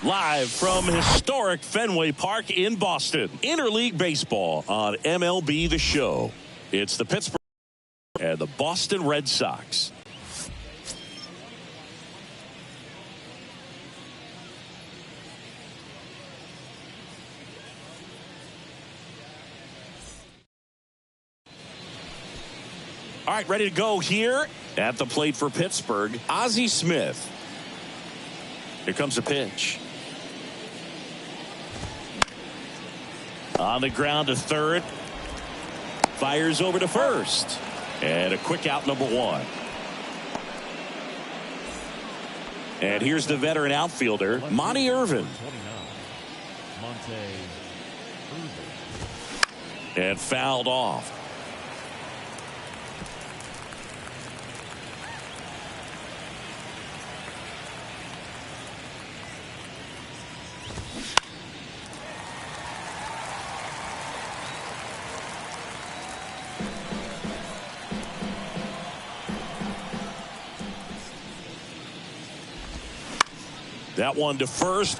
Live from historic Fenway Park in Boston. Interleague Baseball on MLB The Show. It's the Pittsburgh and the Boston Red Sox. All right, ready to go here at the plate for Pittsburgh. Ozzie Smith. Here comes a pitch. On the ground to third. Fires over to first. And a quick out, number one. And here's the veteran outfielder, Monty Irvin. And fouled off. That one to first.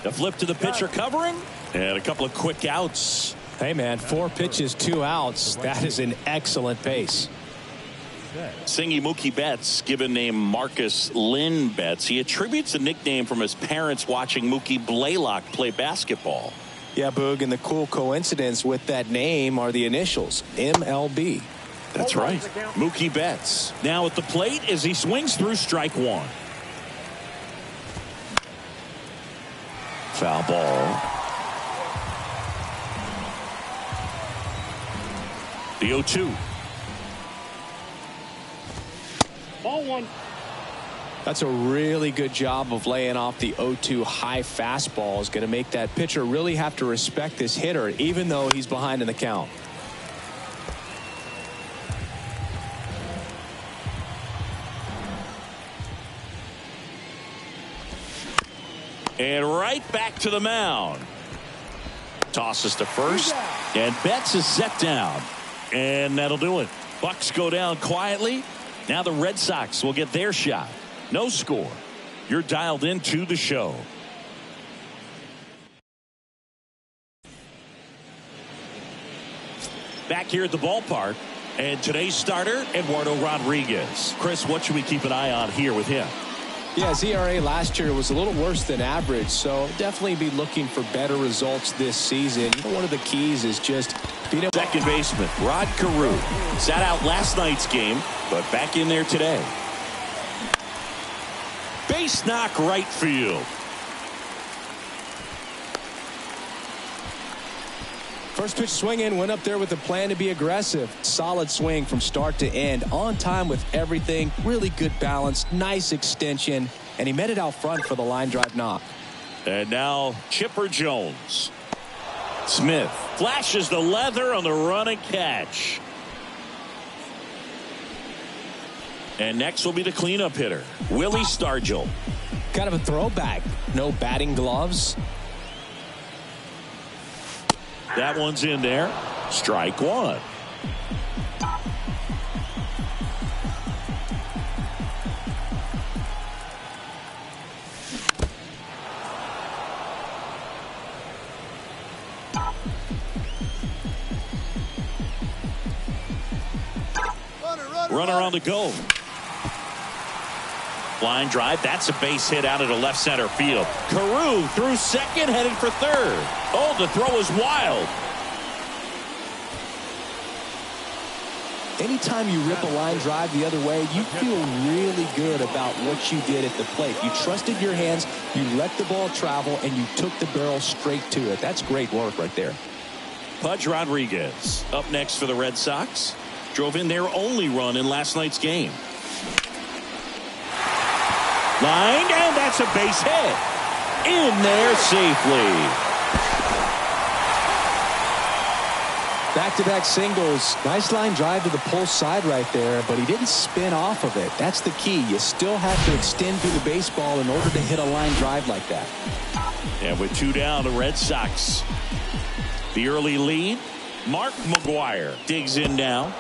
The flip to the pitcher covering. And a couple of quick outs. Hey, man, 4 pitches, 2 outs. That is an excellent pace. Singy Mookie Betts, given name Marcus Lynn Betts. He attributes a nickname from his parents watching Mookie Blaylock play basketball. Yeah, Boog, and the cool coincidence with that name are the initials, MLB. That's right. Mookie Betts now at the plate as he swings through strike one. Foul ball. The 0-2. Ball one. That's a really good job of laying off the 0-2 high fastball. Is going to make that pitcher really have to respect this hitter, even though he's behind in the count. And right back to the mound. Tosses to first. And Betts is set down. And that'll do it. Bucks go down quietly. Now the Red Sox will get their shot. No score. You're dialed into the show. Back here at the ballpark. And today's starter, Eduardo Rodriguez. Chris, what should we keep an eye on here with him? Yeah, his ERA last year was a little worse than average, so definitely be looking for better results this season. One of the keys is just being able. Second baseman Rod Carew sat out last night's game, but back in there today. Base knock right field. First pitch swinging, went up there with a plan to be aggressive. Solid swing from start to end. On time with everything. Really good balance. Nice extension. And he met it out front for the line drive knock. And now Chipper Jones. Smith flashes the leather on the run and catch. And next will be the cleanup hitter, Willie Stargell. Kind of a throwback. No batting gloves. That one's in there. Strike one. Runner on the go. Line drive. That's a base hit out into left center field. Carew through second, headed for third. Oh, the throw is wild. Anytime you rip a line drive the other way, you feel really good about what you did at the plate. You trusted your hands, you let the ball travel, and you took the barrel straight to it. That's great work right there. Pudge Rodriguez up next for the Red Sox. Drove in their only run in last night's game. Line, and that's a base hit. In there safely. Back-to-back singles. Nice line drive to the pull side right there, but he didn't spin off of it. That's the key. You still have to extend through the baseball in order to hit a line drive like that. And with 2 down, the Red Sox. The early lead. Mark McGwire digs in now.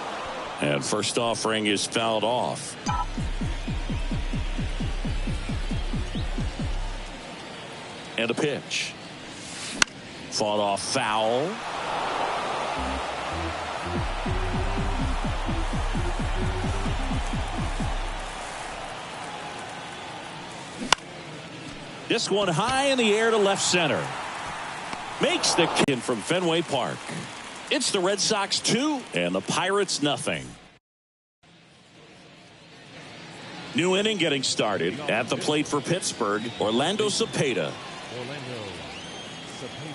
And first offering is fouled off. And a pitch. Fought off foul. This one high in the air to left center. Makes the kick from Fenway Park. It's the Red Sox 2 and the Pirates nothing. New inning getting started. At the plate for Pittsburgh, Orlando Cepeda.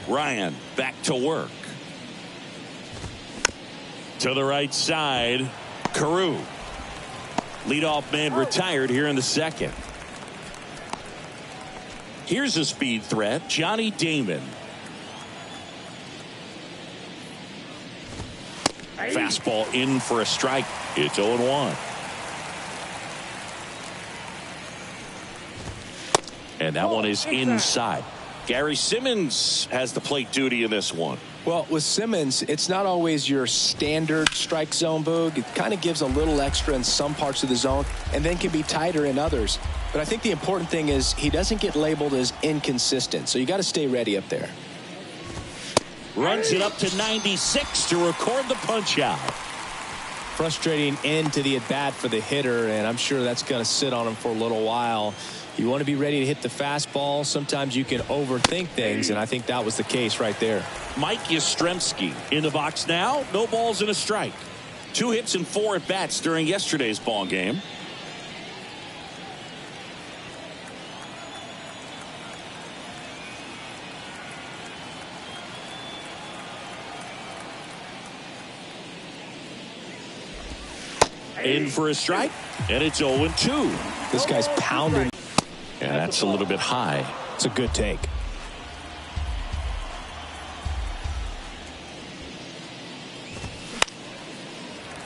Ryan back to work. To the right side, Carew. Leadoff man retired here in the second. Here's a speed threat, Johnny Damon. Fastball in for a strike. It's 0-1. And that one is inside. Gary Simmons has the plate duty in this one. Well, with Simmons, it's not always your standard strike zone, Boog. It kind of gives a little extra in some parts of the zone and then can be tighter in others. But I think the important thing is he doesn't get labeled as inconsistent. So you got to stay ready up there. Runs it up to 96 to record the punch out. Frustrating end to the at-bat for the hitter, and I'm sure that's going to sit on him for a little while. You want to be ready to hit the fastball. Sometimes you can overthink things, and I think that was the case right there. Mike Yastrzemski in the box now. No balls and a strike. 2 hits and 4 at-bats during yesterday's ball game. In for a strike, and it's 0-2. This guy's pounding. And that's a little bit high. It's a good take.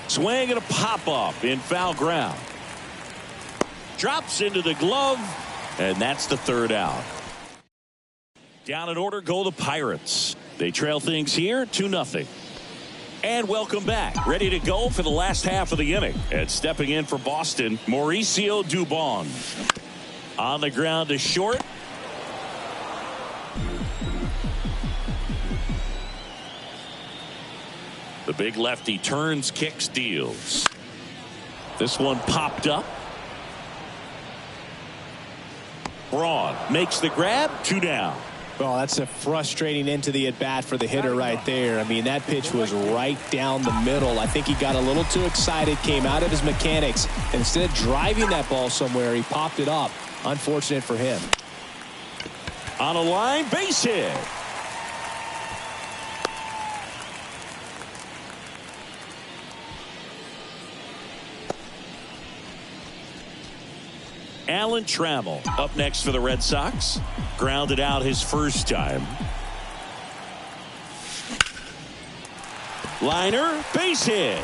Swing and a pop-up in foul ground. Drops into the glove, and that's the 3rd out. Down in order go the Pirates. They trail things here 2-0. And welcome back. Ready to go for the last half of the inning. And stepping in for Boston, Mauricio Dubon. On the ground to short. The big lefty turns, kicks, deals. This one popped up. Braun makes the grab, 2 down. Well, that's a frustrating end to the at-bat for the hitter right there. I mean, that pitch was right down the middle. I think he got a little too excited, came out of his mechanics. And instead of driving that ball somewhere, he popped it up. Unfortunate for him. On a line, base hit. Alan Trammell up next for the Red Sox. Grounded out his first time. Liner, base hit.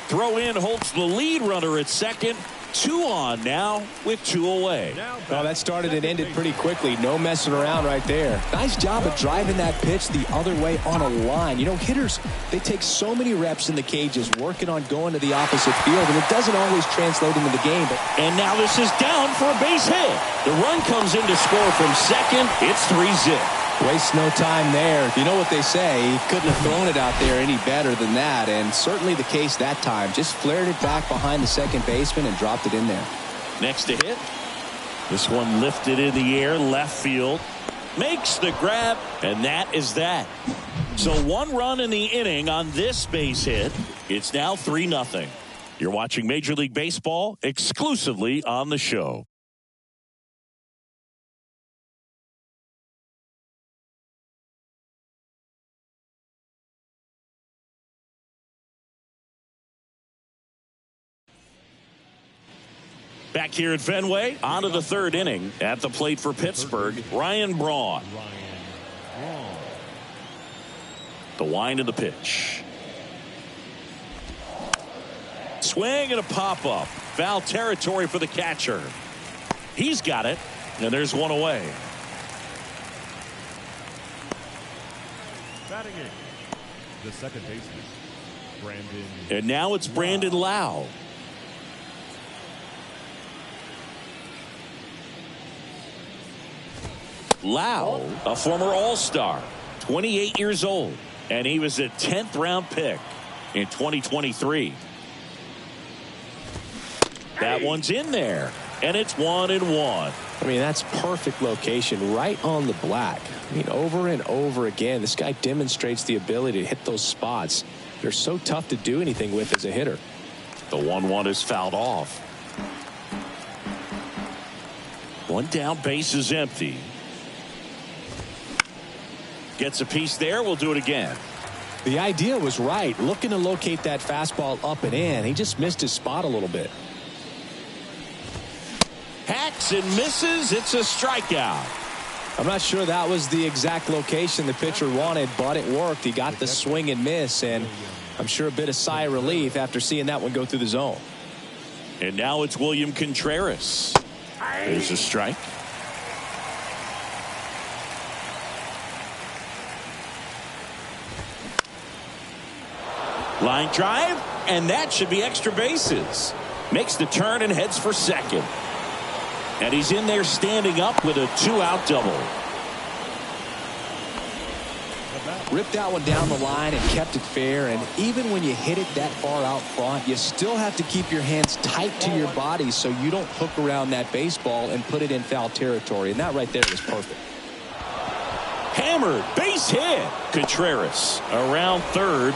Throw in holds the lead runner at second. 2 on now with 2 away. Well, that started and ended pretty quickly. No messing around right there. Nice job of driving that pitch the other way on a line. You know, hitters, they take so many reps in the cages working on going to the opposite field, and it doesn't always translate into the game. And now this is down for a base hit. The run comes in to score from second. It's 3-zip. Waste no time there. You know what they say, he couldn't have thrown it out there any better than that, and certainly the case that time. Just flared it back behind the second baseman and dropped it in there. Next to hit. This one lifted in the air, left field. Makes the grab, and that is that. So 1 run in the inning on this base hit. It's now 3-0. You're watching Major League Baseball exclusively on the show. Back here at Fenway, on to the 3rd inning. At the plate for Pittsburgh, Ryan Braun. The wind of the pitch. Swing and a pop-up. Foul territory for the catcher. He's got it, and there's 1 away. Batting in, the second baseman, Brandon. And now it's Brandon Lau. Lau, a former All-Star, 28 years old, and he was a 10th round pick in 2023. That one's in there, and it's 1-1. I mean, that's perfect location right on the black. I mean, over and over again, this guy demonstrates the ability to hit those spots. They're so tough to do anything with as a hitter. The 1-1 is fouled off. One down, base is empty. Gets a piece there. We'll do it again. The idea was right. Looking to locate that fastball up and in. He just missed his spot a little bit. Hacks and misses. It's a strikeout. I'm not sure that was the exact location the pitcher wanted, but it worked. He got the swing and miss, and I'm sure a bit of sigh of relief after seeing that one go through the zone. And now it's William Contreras. There's a strike. Line drive, and that should be extra bases. Makes the turn and heads for second. And he's in there standing up with a 2-out double. Ripped that one down the line and kept it fair. And even when you hit it that far out front, you still have to keep your hands tight to your body so you don't hook around that baseball and put it in foul territory. And that right there was perfect. Hammered, base hit. Contreras around third.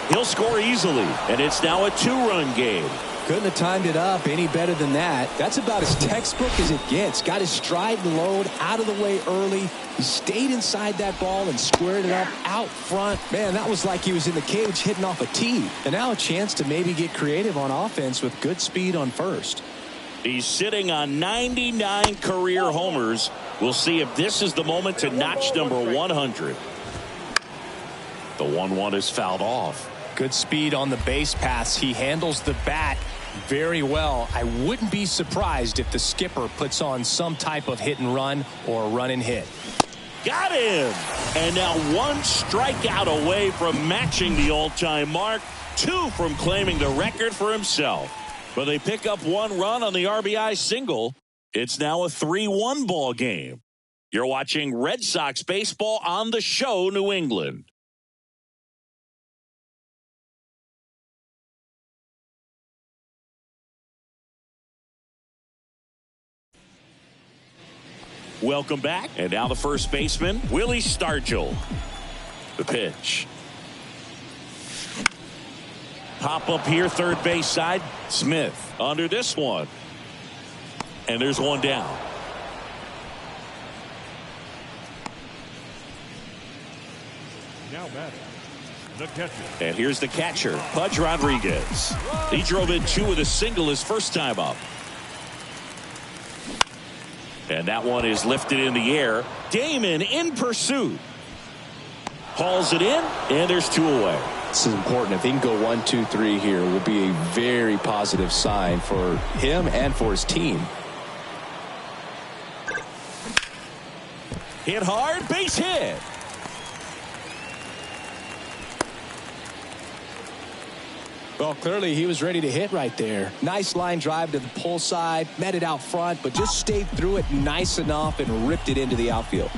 He'll score easily, and it's now a 2-run game. Couldn't have timed it up any better than that. That's about as textbook as it gets. Got his stride and load out of the way early. He stayed inside that ball and squared it up out front. Man, that was like he was in the cage hitting off a tee. And now a chance to maybe get creative on offense with good speed on first. He's sitting on 99 career homers. We'll see if this is the moment to notch number 100. The 1-1 is fouled off. Good speed on the base paths. He handles the bat very well. I wouldn't be surprised if the skipper puts on some type of hit and run or run and hit. Got him. And now 1 strikeout away from matching the all-time mark. 2 from claiming the record for himself. But they pick up 1 run on the RBI single. It's now a 3-1 ball game. You're watching Red Sox baseball on the show, New England. Welcome back. And now the first baseman, Willie Stargell. The pitch. Pop up here, third base side. Smith under this one. And there's 1 down. Now batting, the catcher. And here's the catcher, Pudge Rodriguez. He drove in 2 with a single his first time up. And that one is lifted in the air. Damon in pursuit. Hauls it in, and there's 2 away. This is important. If he can go 1, 2, 3 here, will be a very positive sign for him and for his team. Hit hard, base hit. Well, clearly he was ready to hit right there. Nice line drive to the pull side, met it out front, but just stayed through it nice enough and ripped it into the outfield.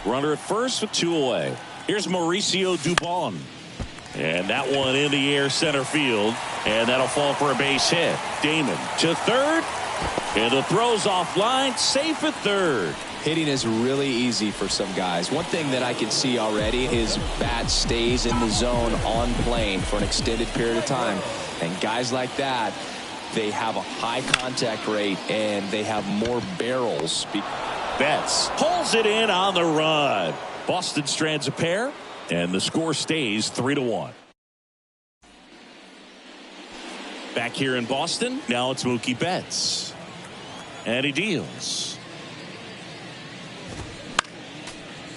Runner at first with 2 away. Here's Mauricio Dubon. And that one in the air center field. And that'll fall for a base hit. Damon to third. And the throw's offline. Safe at third. Hitting is really easy for some guys. One thing that I can see already, his bat stays in the zone on plane for an extended period of time. And guys like that, they have a high contact rate and they have more barrels. Betts pulls it in on the run. Boston strands a pair, and the score stays 3-1. Back here in Boston, now it's Mookie Betts. And he deals.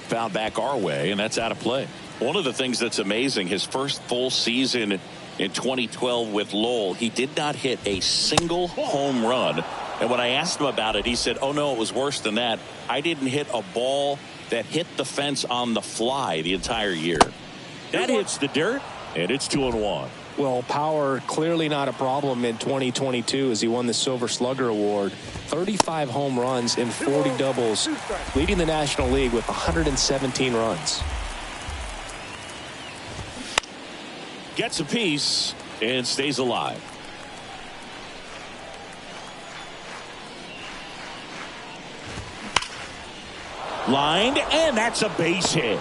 Found back our way, and that's out of play. One of the things that's amazing, his first full season in 2012 with Lowell, he did not hit a single home run. And when I asked him about it, he said, oh, no, it was worse than that. I didn't hit a ball that hit the fence on the fly the entire year. That hits the dirt, and it's 2-1. Well, power clearly not a problem in 2022 as he won the Silver Slugger Award. 35 home runs and 40 doubles, leading the National League with 117 runs. Gets a piece and stays alive. Lined, and that's a base hit.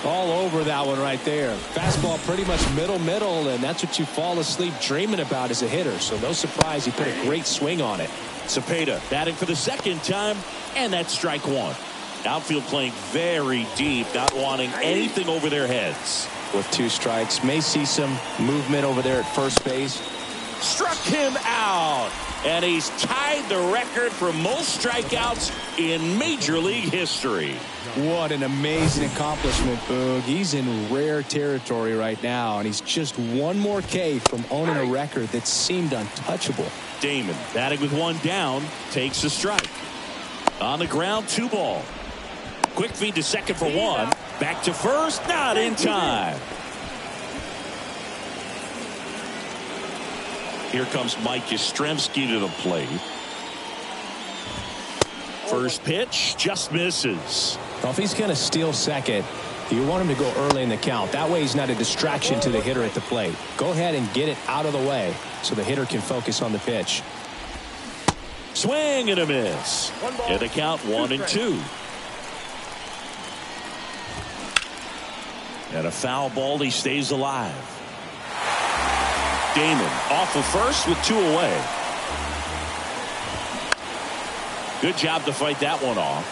All over that one right there. Fastball pretty much middle, and that's what you fall asleep dreaming about as a hitter. So no surprise he put a great swing on it. Cepeda batting for the second time, and that's strike one. Outfield playing very deep, not wanting anything over their heads. With 2 strikes, may see some movement over there at first base. Struck him out, and he's tied the record for most strikeouts in Major League history. What an amazing accomplishment, Boog. He's in rare territory right now, and he's just one more K from owning a record that seemed untouchable. Damon batting with 1 down, takes a strike. On the ground, 2 ball. Quick feed to second for 1. Back to first, not in time. Here comes Mike Yastrzemski to the plate. First pitch just misses. Well, if he's going to steal second, you want him to go early in the count. That way he's not a distraction to the hitter at the plate. Go ahead and get it out of the way so the hitter can focus on the pitch. Swing and a miss. And the count 1-2. And a foul ball, he stays alive. Damon off of first with 2 away. Good job to fight that one off.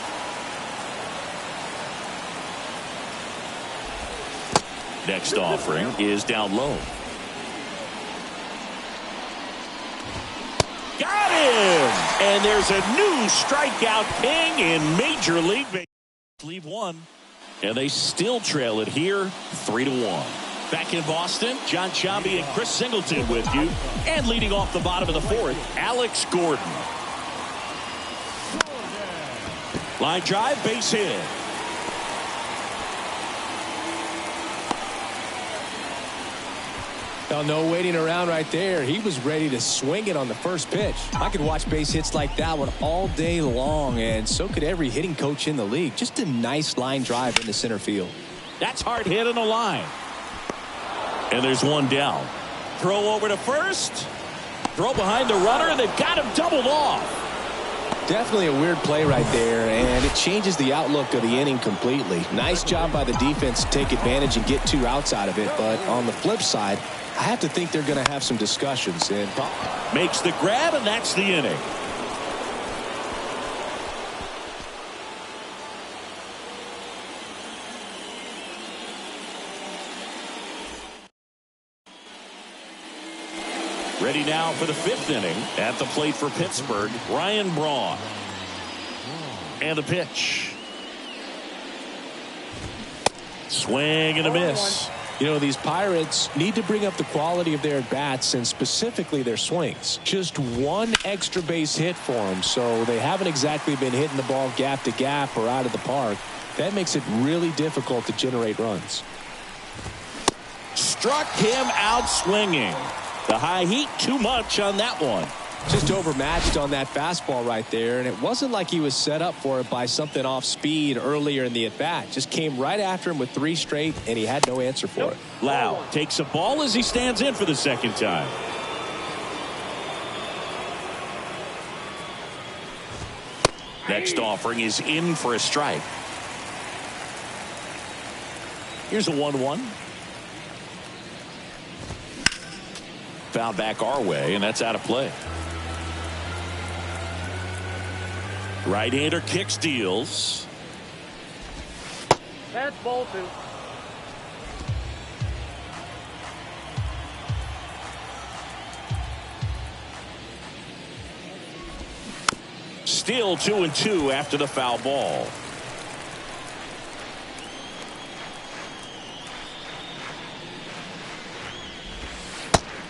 Next offering is down low. Got him! And there's a new strikeout king in Major League Baseball. Leave 1. And they still trail it here 3-1. Back in Boston, John Sciambi and Chris Singleton with you. And leading off the bottom of the 4th, Alex Gordon. Line drive, base hit. Well, no waiting around right there. He was ready to swing it on the first pitch. I could watch base hits like that one all day long, and so could every hitting coach in the league. Just a nice line drive into center field. That's hard hit on the line. And there's 1 down. Throw over to first. Throw behind the runner, and they've got him doubled off. Definitely a weird play right there, and it changes the outlook of the inning completely. Nice job by the defense to take advantage and get 2 outs out of it, but on the flip side, I have to think they're going to have some discussions. And makes the grab, and that's the inning. Ready now for the 5th inning. At the plate for Pittsburgh, Ryan Braun. And the pitch. Swing and a miss. You know, these Pirates need to bring up the quality of their at-bats and specifically their swings. Just 1 extra base hit for them, so they haven't exactly been hitting the ball gap to gap or out of the park. That makes it really difficult to generate runs. Struck him out swinging. The high heat, too much on that one. Just overmatched on that fastball right there, and it wasn't like he was set up for it by something off speed earlier in the at-bat. Just came right after him with 3 straight, and he had no answer for it. Lau takes a ball as he stands in for the second time. Next offering is in for a strike. Here's a 1-1. Foul back our way, and that's out of play. Right-hander kicks, deals. That's ball 2. Still 2-2 after the foul ball.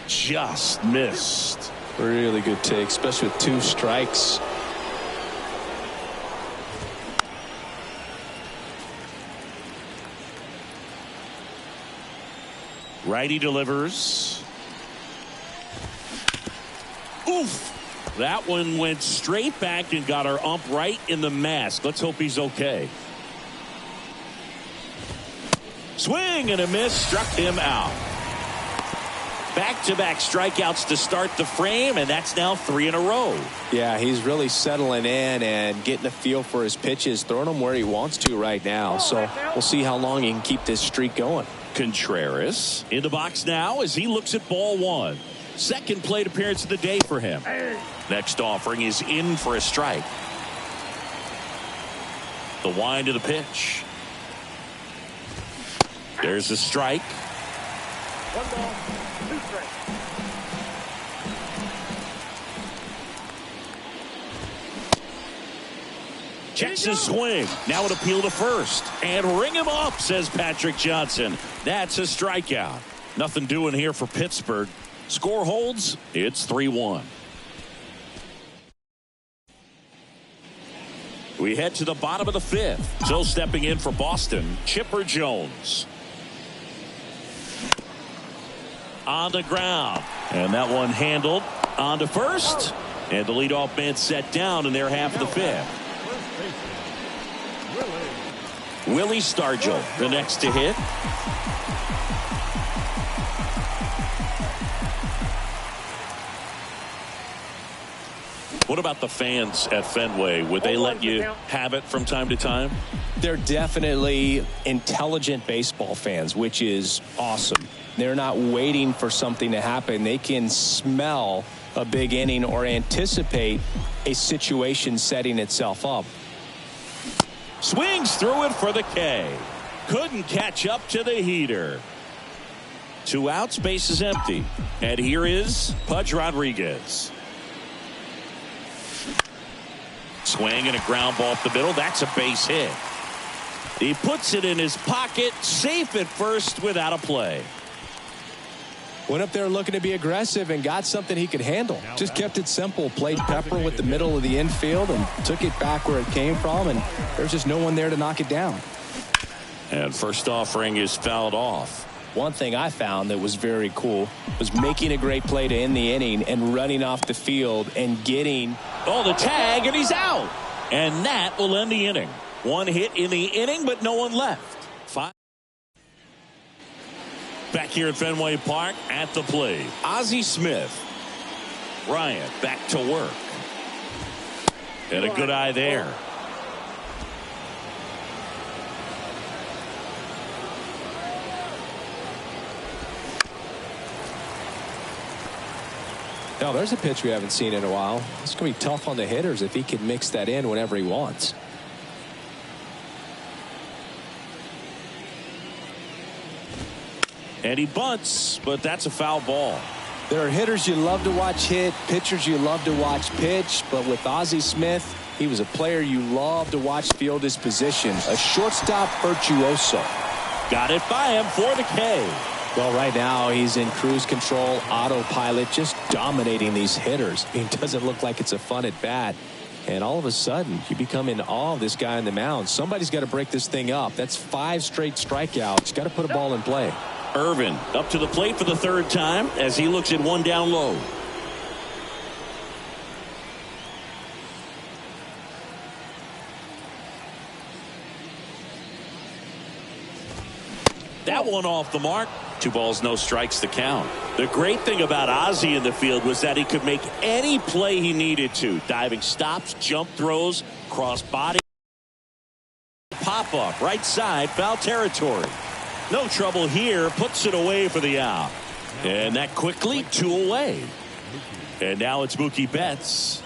Just missed. Really good take, especially with 2 strikes. Righty delivers. Oof. That one went straight back and got our ump right in the mask. Let's hope he's okay. Swing and a miss, struck him out. Back-to-back strikeouts to start the frame, and that's now 3 in a row. Yeah, he's really settling in and getting a feel for his pitches, throwing them where he wants to right now. So we'll see how long he can keep this streak going. Contreras in the box now as he looks at ball one. Second plate appearance of the day for him. Next offering is in for a strike. The wind of the pitch. There's a strike. 1 ball, 2 strikes. Checks his swing. Now an appeal to first. And ring him up, says Patrick Johnson. That's a strikeout. Nothing doing here for Pittsburgh. Score holds. It's 3-1. We head to the bottom of the 5th. Still stepping in for Boston, Chipper Jones. On the ground. And that one handled on to first. And the leadoff man set down in their half of the 5th. Willie Stargell, the next to hit. What about the fans at Fenway? Would they let you have it from time to time? They're definitely intelligent baseball fans, which is awesome. They're not waiting for something to happen. They can smell a big inning or anticipate a situation setting itself up. Swings through it for the K. Couldn't catch up to the heater. 2 outs, base is empty. And here is Pudge Rodriguez. Swing and a ground ball up the middle. That's a base hit. He puts it in his pocket, safe at first without a play. Went up there looking to be aggressive and got something he could handle. Just kept it simple. Played pepper with the middle of the infield and took it back where it came from. And there's just no one there to knock it down. And first offering is fouled off. One thing I found that was very cool was making a great play to end the inning and running off the field and getting the tag, and he's out. And that will end the inning. 1 hit in the inning, but no one left. 5. Back here at Fenway Park at the plate, Ozzie Smith. Bryant back to work. And a good eye there. Now, there's a pitch we haven't seen in a while. It's going to be tough on the hitters if he can mix that in whenever he wants. And he bunts, but that's a foul ball. There are hitters you love to watch hit, pitchers you love to watch pitch, but with Ozzie Smith, he was a player you love to watch field his position. A shortstop virtuoso. Got it by him for the K. Well, right now he's in cruise control, autopilot, just dominating these hitters. It doesn't look like it's a fun at bat. And all of a sudden, you become in awe of this guy on the mound. Somebody's got to break this thing up. That's 5 straight strikeouts. Got to put a ball in play. Irvin up to the plate for the 3rd time as he looks at 1 down low. That one off the mark. 2 balls, no strikes to count. The great thing about Ozzie in the field was that he could make any play he needed to. Diving stops, jump throws, cross body, pop up, right side, foul territory. No trouble here, puts it away for the out. And that quickly 2 away. And now it's Mookie Betts.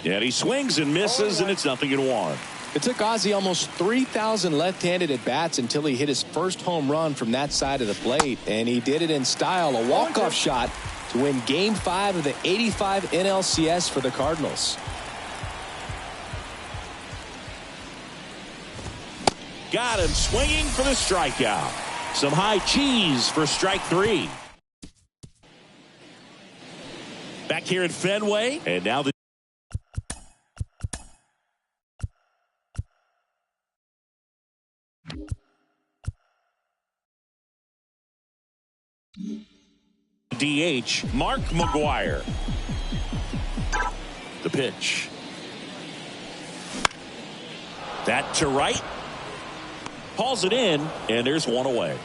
And he swings and misses, and it's 0-1. It took Ozzie almost 3,000 left-handed at-bats until he hit his first home run from that side of the plate. And he did it in style, a walk-off shot to win Game 5 of the '85 NLCS for the Cardinals. Got him swinging for the strikeout. Some high cheese for strike 3. Back here at Fenway, and now the DH, Mark McGwire. The pitch. That to right. Hauls it in, and there's one away.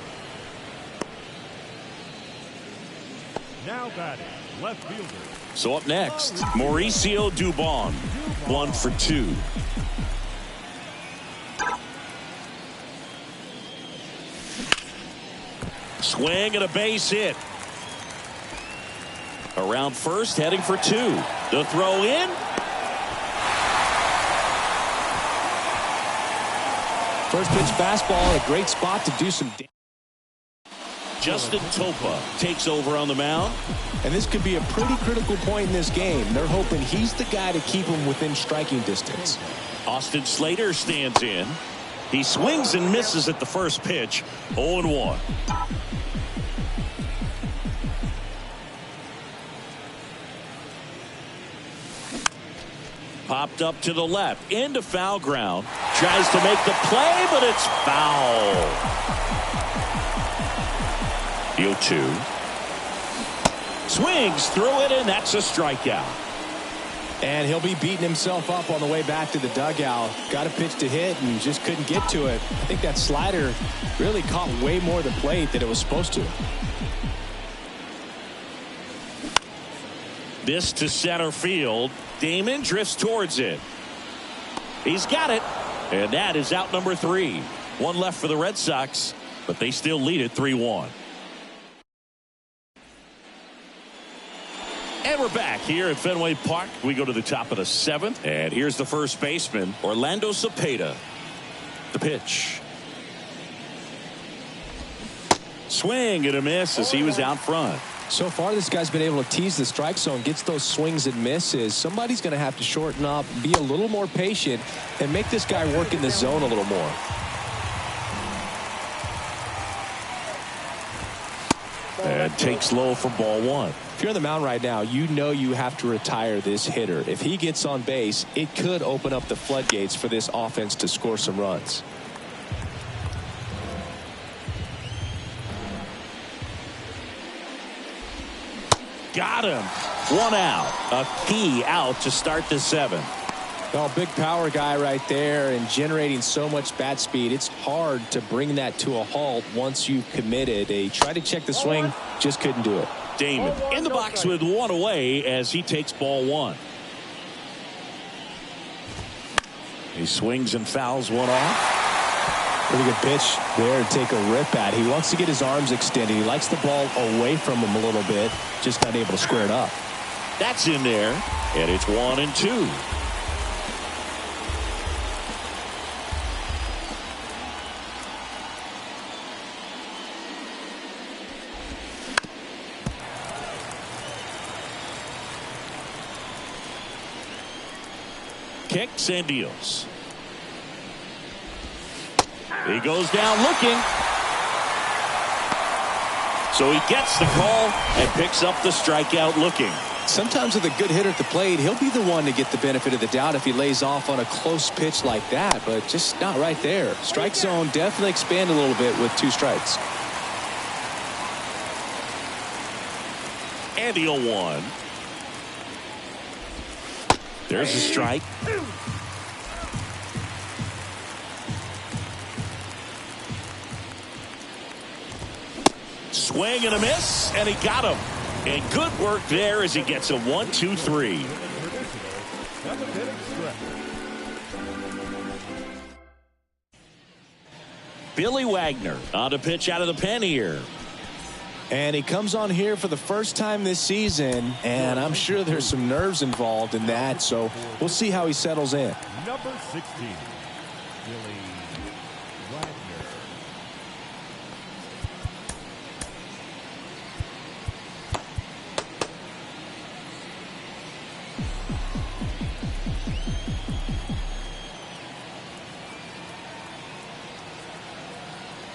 Now batting, left fielder. So up next, Mauricio Dubon, 1 for 2. Swing and a base hit. Around first, heading for 2. The throw in. First pitch fastball in a great spot to do some damage. Justin Topa takes over on the mound. And this could be a pretty critical point in this game. They're hoping he's the guy to keep them within striking distance. Austin Slater stands in. He swings and misses at the first pitch. 0-1. Popped up to the left into foul ground. Tries to make the play, but it's foul. 0-2. Swings through it, and that's a strikeout. And he'll be beating himself up on the way back to the dugout. Got a pitch to hit and just couldn't get to it. I think that slider really caught way more of the plate than it was supposed to. This to center field. Damon drifts towards it. He's got it. And that is out number 3. One left for the Red Sox, but they still lead it 3-1. And we're back here at Fenway Park. We go to the top of the 7th. And here's the first baseman, Orlando Cepeda. The pitch. Swing and a miss as he was out front. So far, this guy's been able to tease the strike zone, gets those swings and misses. Somebody's going to have to shorten up, be a little more patient, and make this guy work in the zone a little more. And takes low for ball 1. If you're on the mound right now, you know you have to retire this hitter. If he gets on base, it could open up the floodgates for this offense to score some runs. Got him. 1 out. A key out to start the 7th. Well, big power guy right there and generating so much bat speed. It's hard to bring that to a halt once you've committed. They tried to check the swing, just couldn't do it. Damon in the box with 1 away as he takes ball 1. He swings and fouls 1 off. Pretty good pitch there to take a rip at. He wants to get his arms extended. He likes the ball away from him a little bit, just not able to square it up. That's in there, and it's 1-2. Kicks and deals. He goes down looking. So he gets the call and picks up the strikeout looking. Sometimes with a good hitter at the plate, he'll be the one to get the benefit of the doubt if he lays off on a close pitch like that, but just not right there. Strike zone definitely expand a little bit with 2 strikes. And the 0-1. There's a strike. Swing and a miss, and he got him. And good work there as he gets a 1-2-3. Billy Wagner on to pitch out of the pen here. And he comes on here for the first time this season, and I'm sure there's some nerves involved in that, so we'll see how he settles in. Number 16, Billy Wagner.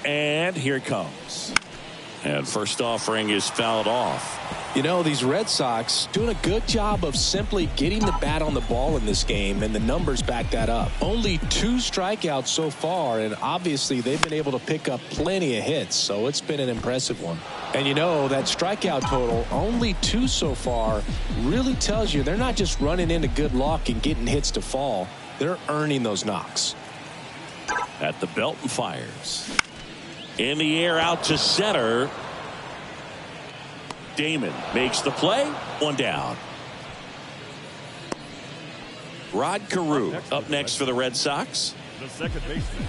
And here it comes. And first offering is fouled off. You know, these Red Sox doing a good job of simply getting the bat on the ball in this game, and the numbers back that up. Only 2 strikeouts so far, and obviously they've been able to pick up plenty of hits, so it's been an impressive one. And you know, that strikeout total, only 2 so far, really tells you they're not just running into good luck and getting hits to fall. They're earning those knocks. At the belt and fires. In the air out to center. Damon makes the play. 1 down. Rod Carew up next for the Red Sox. The second baseman.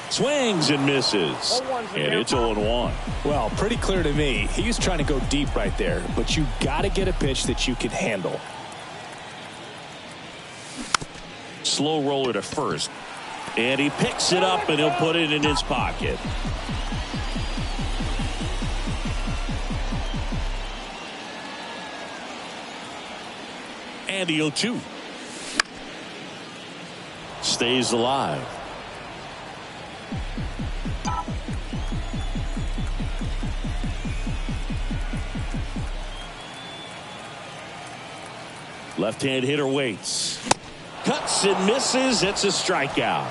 Swings and misses. And it's 0-1. Well, pretty clear to me. He was trying to go deep right there, but you got to get a pitch that you can handle. Slow roller to first. And he picks it up and he'll put it in his pocket. And the 0-2. Stays alive. Left-hand hitter waits. Cuts and misses. It's a strikeout.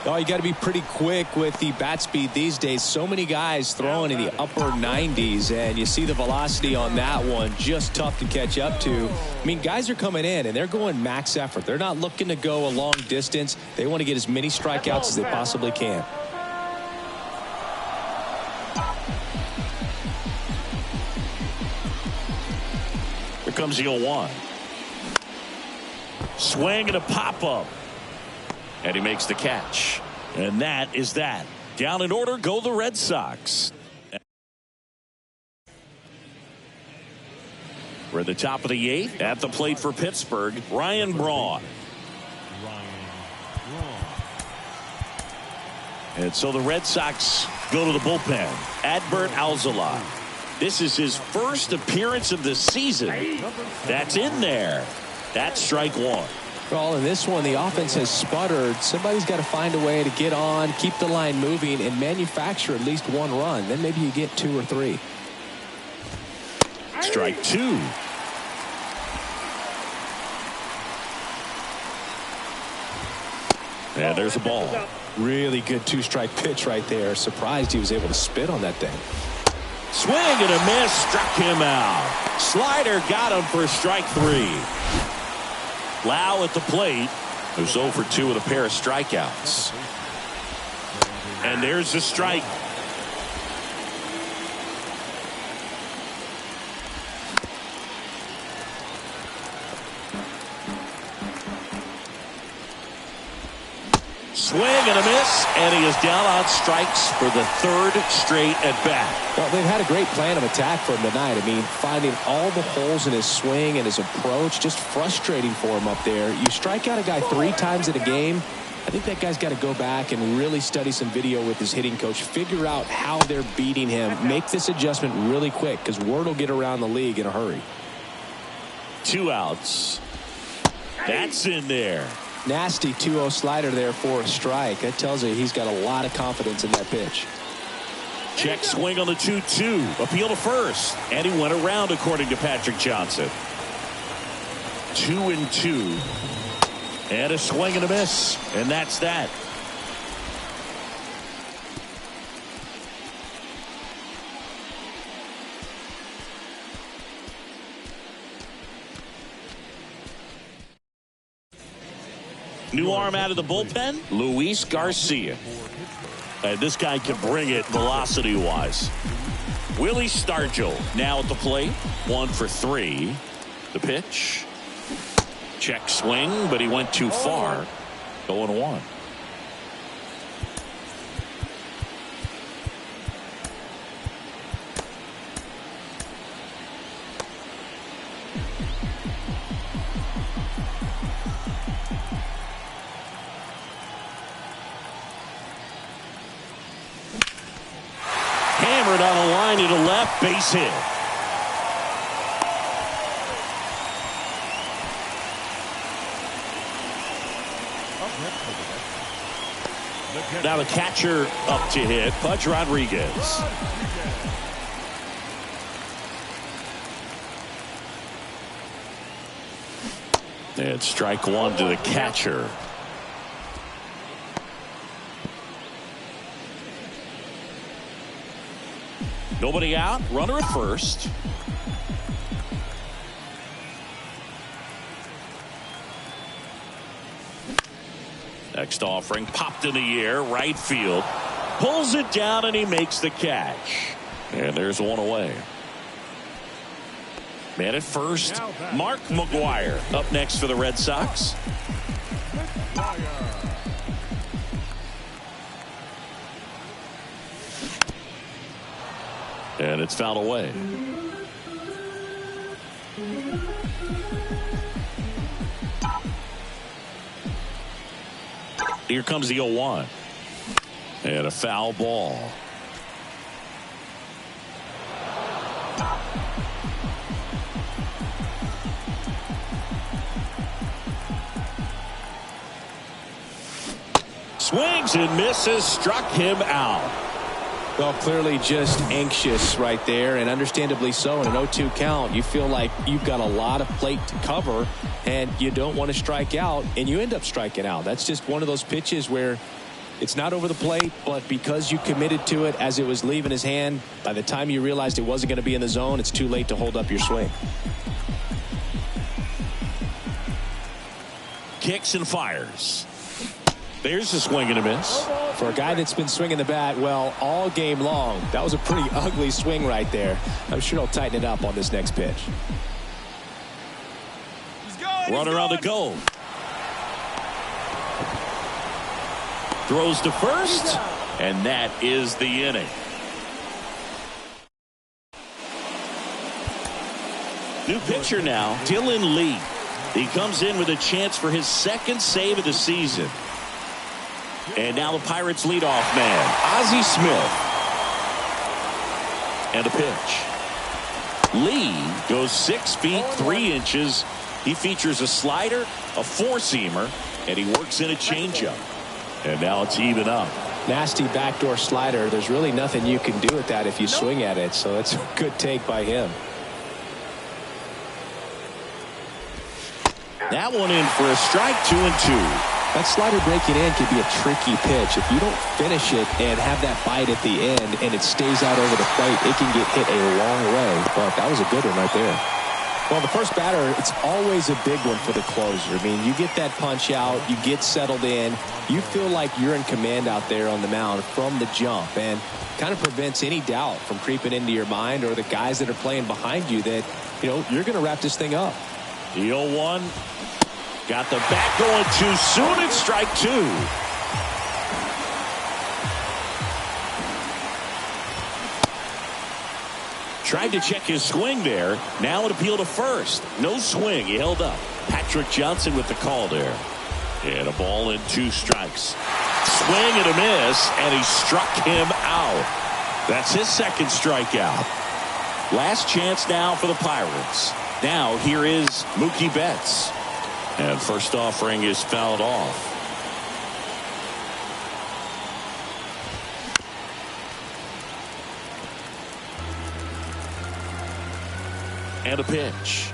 Oh, you got to be pretty quick with the bat speed these days. So many guys throwing in the upper 90s, and you see the velocity on that one. Just tough to catch up to. I mean, guys are coming in, and they're going max effort. They're not looking to go a long distance. They want to get as many strikeouts as they possibly can. Here comes the 0-1. Swing and a pop-up. And he makes the catch. And that is that. Down in order go the Red Sox. We're at the top of the 8th. At the plate for Pittsburgh, Ryan Braun. And so the Red Sox go to the bullpen. Adbert Alzolay. This is his first appearance of the season. That's in there. That's strike 1. Well, in this one, the offense has sputtered. Somebody's got to find a way to get on, keep the line moving, and manufacture at least 1 run. Then maybe you get 2 or 3. Strike 2. And there's a ball. Really good 2-strike pitch right there. Surprised he was able to spit on that thing. Swing and a miss. Struck him out. Slider got him for strike 3. Lau at the plate, who's 0 for 2 with a pair of strikeouts. And there's the strike. Swing and a miss, and he is down on strikes for the 3rd straight at bat. Well, they've had a great plan of attack for him tonight. I mean, finding all the holes in his swing and his approach, just frustrating for him up there. You strike out a guy 3 times in a game, I think that guy's got to go back and really study some video with his hitting coach, figure out how they're beating him, make this adjustment really quick, because word will get around the league in a hurry. 2 outs. That's in there. Nasty 2-0 slider there for a strike. That tells you he's got a lot of confidence in that pitch. Check swing on the 2-2. Appeal to first. And he went around, according to Patrick Johnson. 2-2. And a swing and a miss. And that's that. New arm out of the bullpen, Luis Garcia. And this guy can bring it velocity-wise. Willie Stargell now at the plate. 1 for 3. The pitch. Check swing, but he went too far. 0-1. Hammered on a line to the left, base hit. Now the catcher up to hit, Pudge Rodriguez. And strike one to the catcher. Nobody out, runner at first. Next offering popped in the air, right field. Pulls it down and he makes the catch. And there's one away. Man at first, Mark McGwire up next for the Red Sox. And it's fouled away. Here comes the 0-1. And a foul ball. Swings and misses, struck him out. Well, clearly just anxious right there, and understandably so. In an 0-2 count, you feel like you've got a lot of plate to cover, and you don't want to strike out, and you end up striking out. That's just one of those pitches where it's not over the plate, but because you committed to it as it was leaving his hand, by the time you realized it wasn't going to be in the zone, it's too late to hold up your swing. Kicks and fires. There's a swing and a miss. For a guy that's been swinging the bat, well, all game long, that was a pretty ugly swing right there. I'm sure he'll tighten it up on this next pitch. Runner on the go. Throws to first, and that is the inning. New pitcher now, Dylan Lee. He comes in with a chance for his second save of the season. And now the Pirates leadoff man, Ozzie Smith. And a pitch. Lee goes 6 feet 3 inches. He features a slider, a four-seamer, and he works in a changeup. And now it's even up. Nasty backdoor slider. There's really nothing you can do with that if you swing at it. So that's a good take by him. That one in for a strike, 2-2. That slider breaking in can be a tricky pitch. If you don't finish it and have that bite at the end and it stays out over the plate, it can get hit a long way. But that was a good one right there. Well, the first batter, it's always a big one for the closer. I mean, you get that punch out, you get settled in, you feel like you're in command out there on the mound from the jump, and kind of prevents any doubt from creeping into your mind or the guys that are playing behind you that, you know, you're going to wrap this thing up. The 0-1. Got the bat going too soon. It's strike 2. Tried to check his swing there. Now an appeal to first. No swing. He held up. Patrick Johnson with the call there. And a ball and 2 strikes. Swing and a miss, and he struck him out. That's his second strikeout. Last chance now for the Pirates. Now here is Mookie Betts. And first offering is fouled off. And a pitch.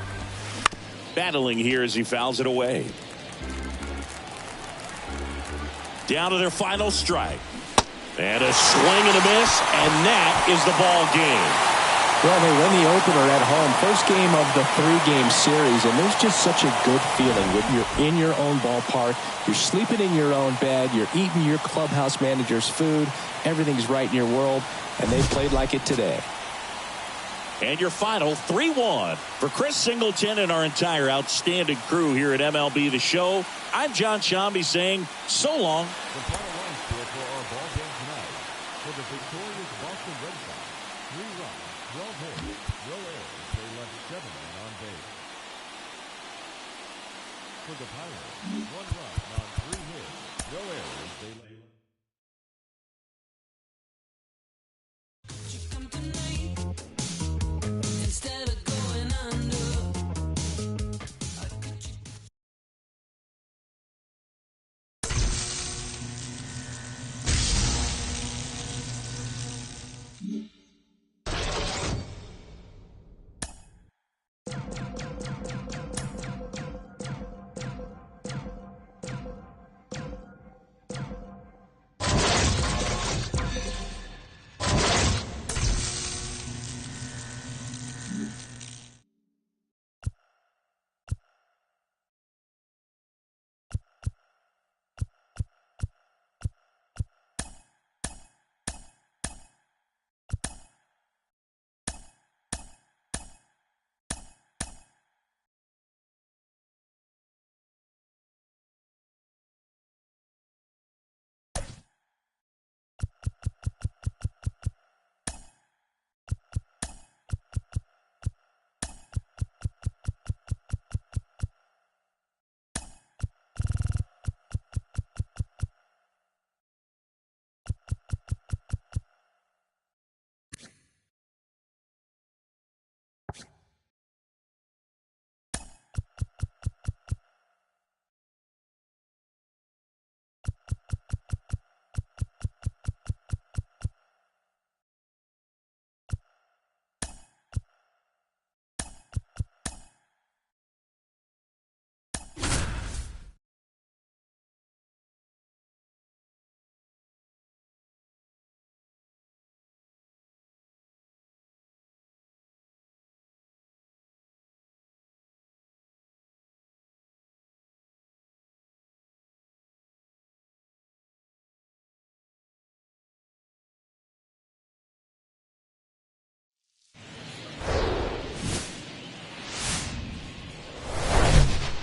Battling here as he fouls it away. Down to their final strike. And a swing and a miss, and that is the ball game. Well, they win the opener at home. First game of the 3-game series, and there's just such a good feeling when you're in your own ballpark. You're sleeping in your own bed. You're eating your clubhouse manager's food. Everything's right in your world, and they played like it today. And your final 3-1 for Chris Singleton and our entire outstanding crew here at MLB The Show. I'm John Shambi saying so long. The final line score for our ball game tonight. For the victorious Boston Red Sox, 3 runs, 12 hits, no errors. They left 7 men on base. For the Pirates, 1 run on 3 hits, no errors. They left.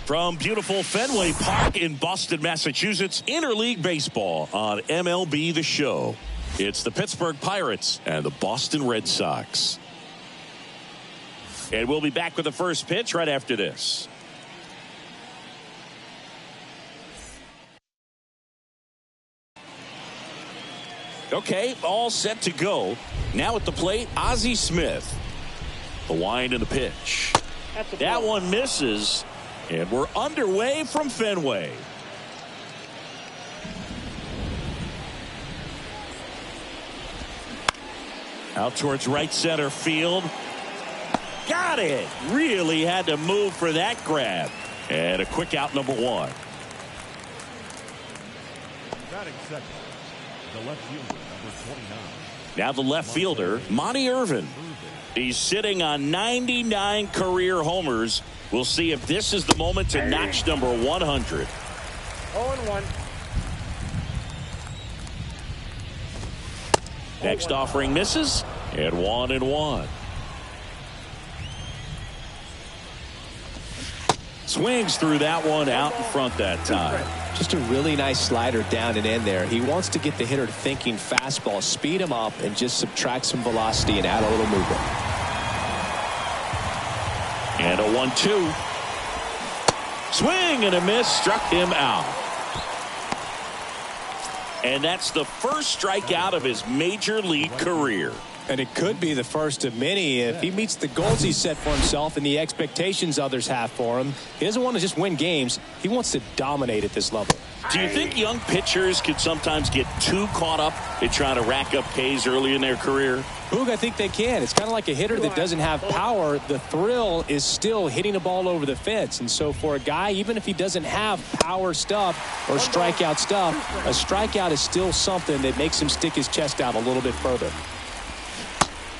From beautiful Fenway Park in Boston, Massachusetts, interleague baseball on MLB The Show. It's the Pittsburgh Pirates and the Boston Red Sox. And we'll be back with the first pitch right after this. Okay, all set to go. Now at the plate, Ozzie Smith. The wind and the pitch. That one misses. And we're underway from Fenway. Out towards right center field. Got it. Really had to move for that grab. And a quick out, number one. Batting second, the left fielder, number 29. Now the left fielder, Monty Irvin. He's sitting on 99 career homers. We'll see if this is the moment to notch number 100. 0-1. Next offering misses, and 1-1. Swings through that one out in front that time. Just a really nice slider down and in there. He wants to get the hitter thinking fastball, speed him up, and just subtract some velocity and add a little movement. And a 1-2. Swing and a miss, struck him out. And that's the first strikeout of his major league career. And it could be the first of many if he meets the goals he set for himself and the expectations others have for him. He doesn't want to just win games. He wants to dominate at this level. Do you think young pitchers could sometimes get too caught up in trying to rack up Ks early in their career? Boog, I think they can. It's kind of like a hitter that doesn't have power. The thrill is still hitting a ball over the fence. And so for a guy, even if he doesn't have power stuff or strikeout stuff, a strikeout is still something that makes him stick his chest out a little bit further.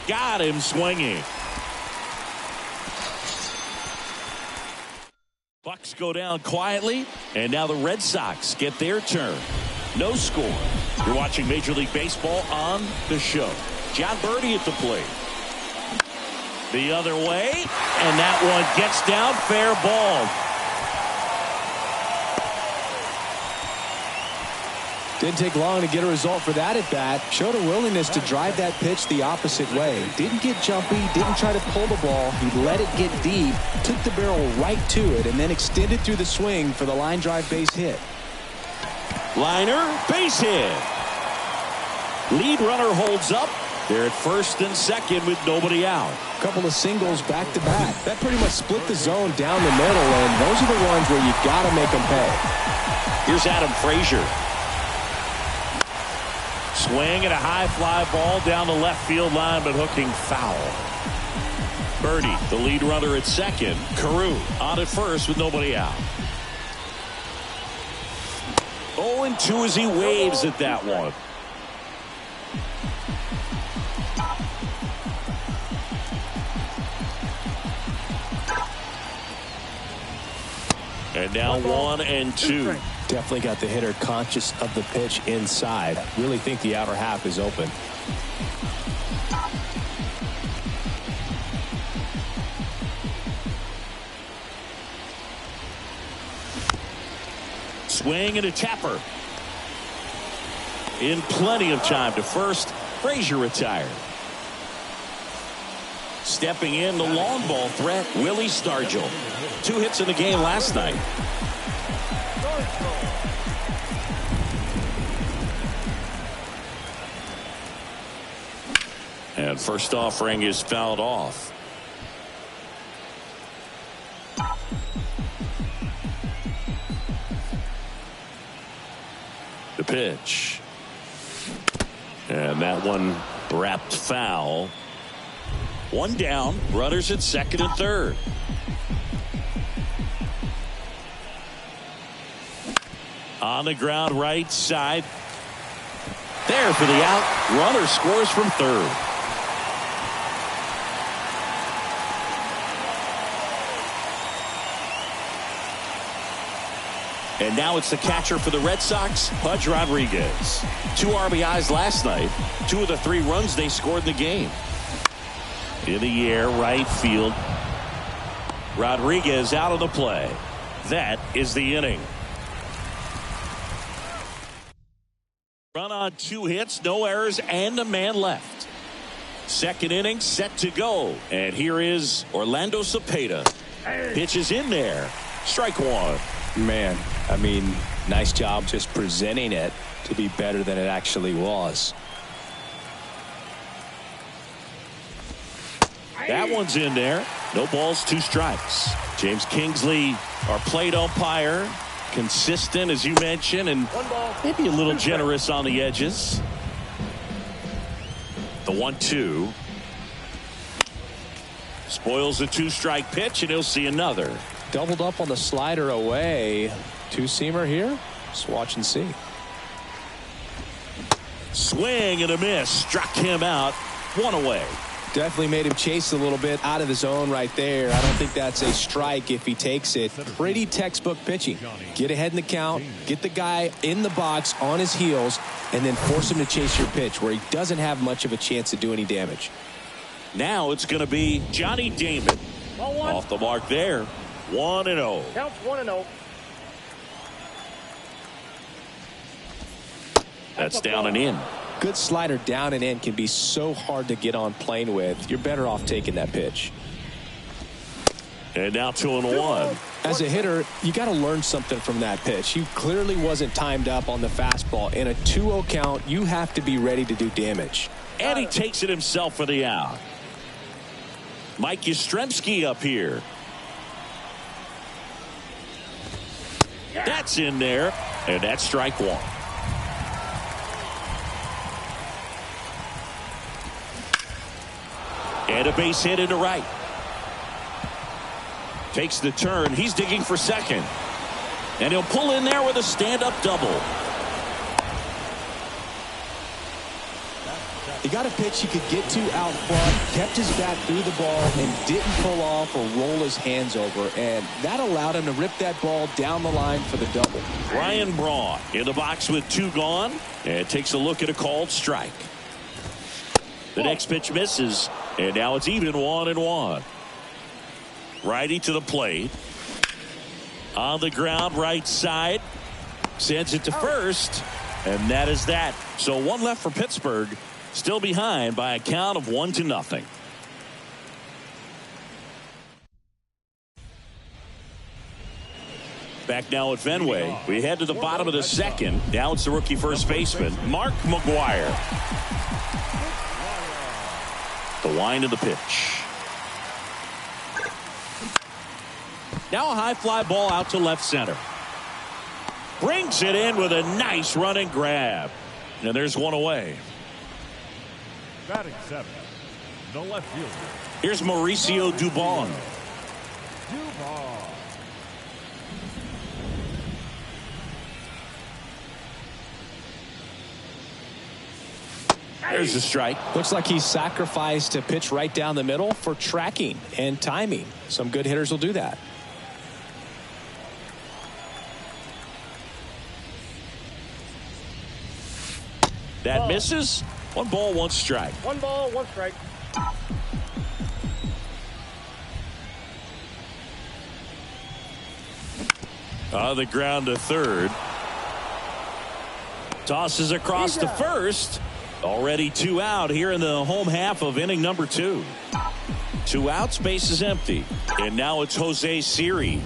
Got him swinging. Bucks go down quietly, and now the Red Sox get their turn. No score. You're watching Major League Baseball on The Show. John Birdie at the plate. The other way, and that one gets down, fair ball. Didn't take long to get a result for that at bat. Showed a willingness to drive that pitch the opposite way. Didn't get jumpy, didn't try to pull the ball. He let it get deep, took the barrel right to it, and then extended through the swing for the line drive base hit. Liner, base hit. Lead runner holds up. They're at first and second with nobody out. Couple of singles back to back. That pretty much split the zone down the middle, and those are the ones where you got to make them pay. Here's Adam Frazier. Swing and a high fly ball down the left field line, but hooking foul. Birdie, the lead runner at second. Carew on at first with nobody out. 0-2 as he waves at that one. And now 1-2. Definitely got the hitter conscious of the pitch inside. Really think the outer half is open. Swing and a tapper. In plenty of time to first. Frazier retired. Stepping in, the long ball threat, Willie Stargell. 2 hits in the game last night. And first offering is fouled off. The pitch. And that one wrapped foul. One down, runners at second and third. On the ground right side. There for the out. Runner scores from third. And now it's the catcher for the Red Sox, Pudge Rodriguez. 2 RBIs last night. 2 of the 3 runs they scored in the game. In the air, right field. Rodriguez out of the play. That is the inning. Run on 2 hits, no errors, and a man left. Second inning set to go. And here is Orlando Cepeda. Pitches in there. Strike one. Man, I mean, nice job just presenting it to be better than it actually was. That one's in there. No balls, 2 strikes. James Kingsley, our plate umpire, consistent as you mentioned, and maybe a little generous on the edges. The 1-2 spoils the 2-strike pitch, and he'll see another. Doubled up on the slider away. 2-seamer here. Just watch and see. Swing and a miss. Struck him out. 1 away. Definitely made him chase a little bit out of the zone right there. I don't think that's a strike if he takes it. Pretty textbook pitching. Get ahead in the count, get the guy in the box on his heels, and then force him to chase your pitch where he doesn't have much of a chance to do any damage. Now it's going to be Johnny Damon. Off the mark there. 1-0. Counts 1-0. That's down and in. Good slider down and in can be so hard to get on plane with. You're better off taking that pitch. And now 2-1. As a hitter, you got to learn something from that pitch. You clearly wasn't timed up on the fastball. In a 2-0 count, you have to be ready to do damage. And he takes it himself for the out. Mike Yastrzemski up here. That's in there. And that's strike one. And a base hit into right. Takes the turn. He's digging for second. And he'll pull in there with a stand-up double. He got a pitch he could get to out front, kept his bat through the ball, and didn't pull off or roll his hands over. And that allowed him to rip that ball down the line for the double. Ryan Braun in the box with 2 gone. And takes a look at a called strike. The next pitch misses. And now it's even 1-1. Righty to the plate. On the ground, right side. Sends it to first. And that is that. So 1 left for Pittsburgh. Still behind by a count of 1-0. Back now at Fenway. We head to the bottom of the second. Now it's the rookie first baseman, Mark McGwire. The wind of the pitch. Now a high fly ball out to left center. Brings it in with a nice running grab. And there's 1 away. Batting 7, the left fielder. Here's Mauricio Dubon. There's a strike. Looks like he's sacrificed a pitch right down the middle for tracking and timing. Some good hitters will do that. That misses. 1 ball, 1 strike. 1 ball, 1 strike. On the ground to third. Tosses across to first. Already 2 out here in the home half of inning number 2. 2 outs, base is empty. And now it's Jose Siri.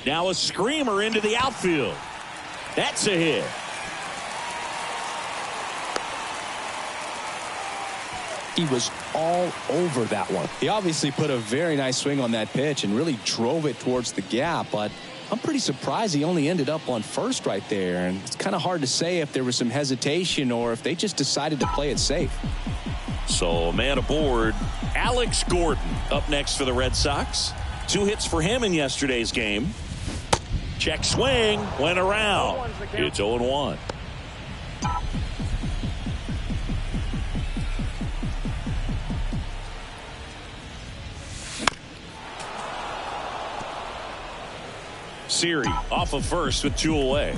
Now a screamer into the outfield. That's a hit. He was all over that one. He obviously put a very nice swing on that pitch and really drove it towards the gap, but I'm pretty surprised he only ended up on first right there. And it's kind of hard to say if there was some hesitation or if they just decided to play it safe. So a man aboard, Alex Gordon up next for the Red Sox. 2 hits for him in yesterday's game. Check swing, went around. It's 0-1. Siri off of first with 2 away.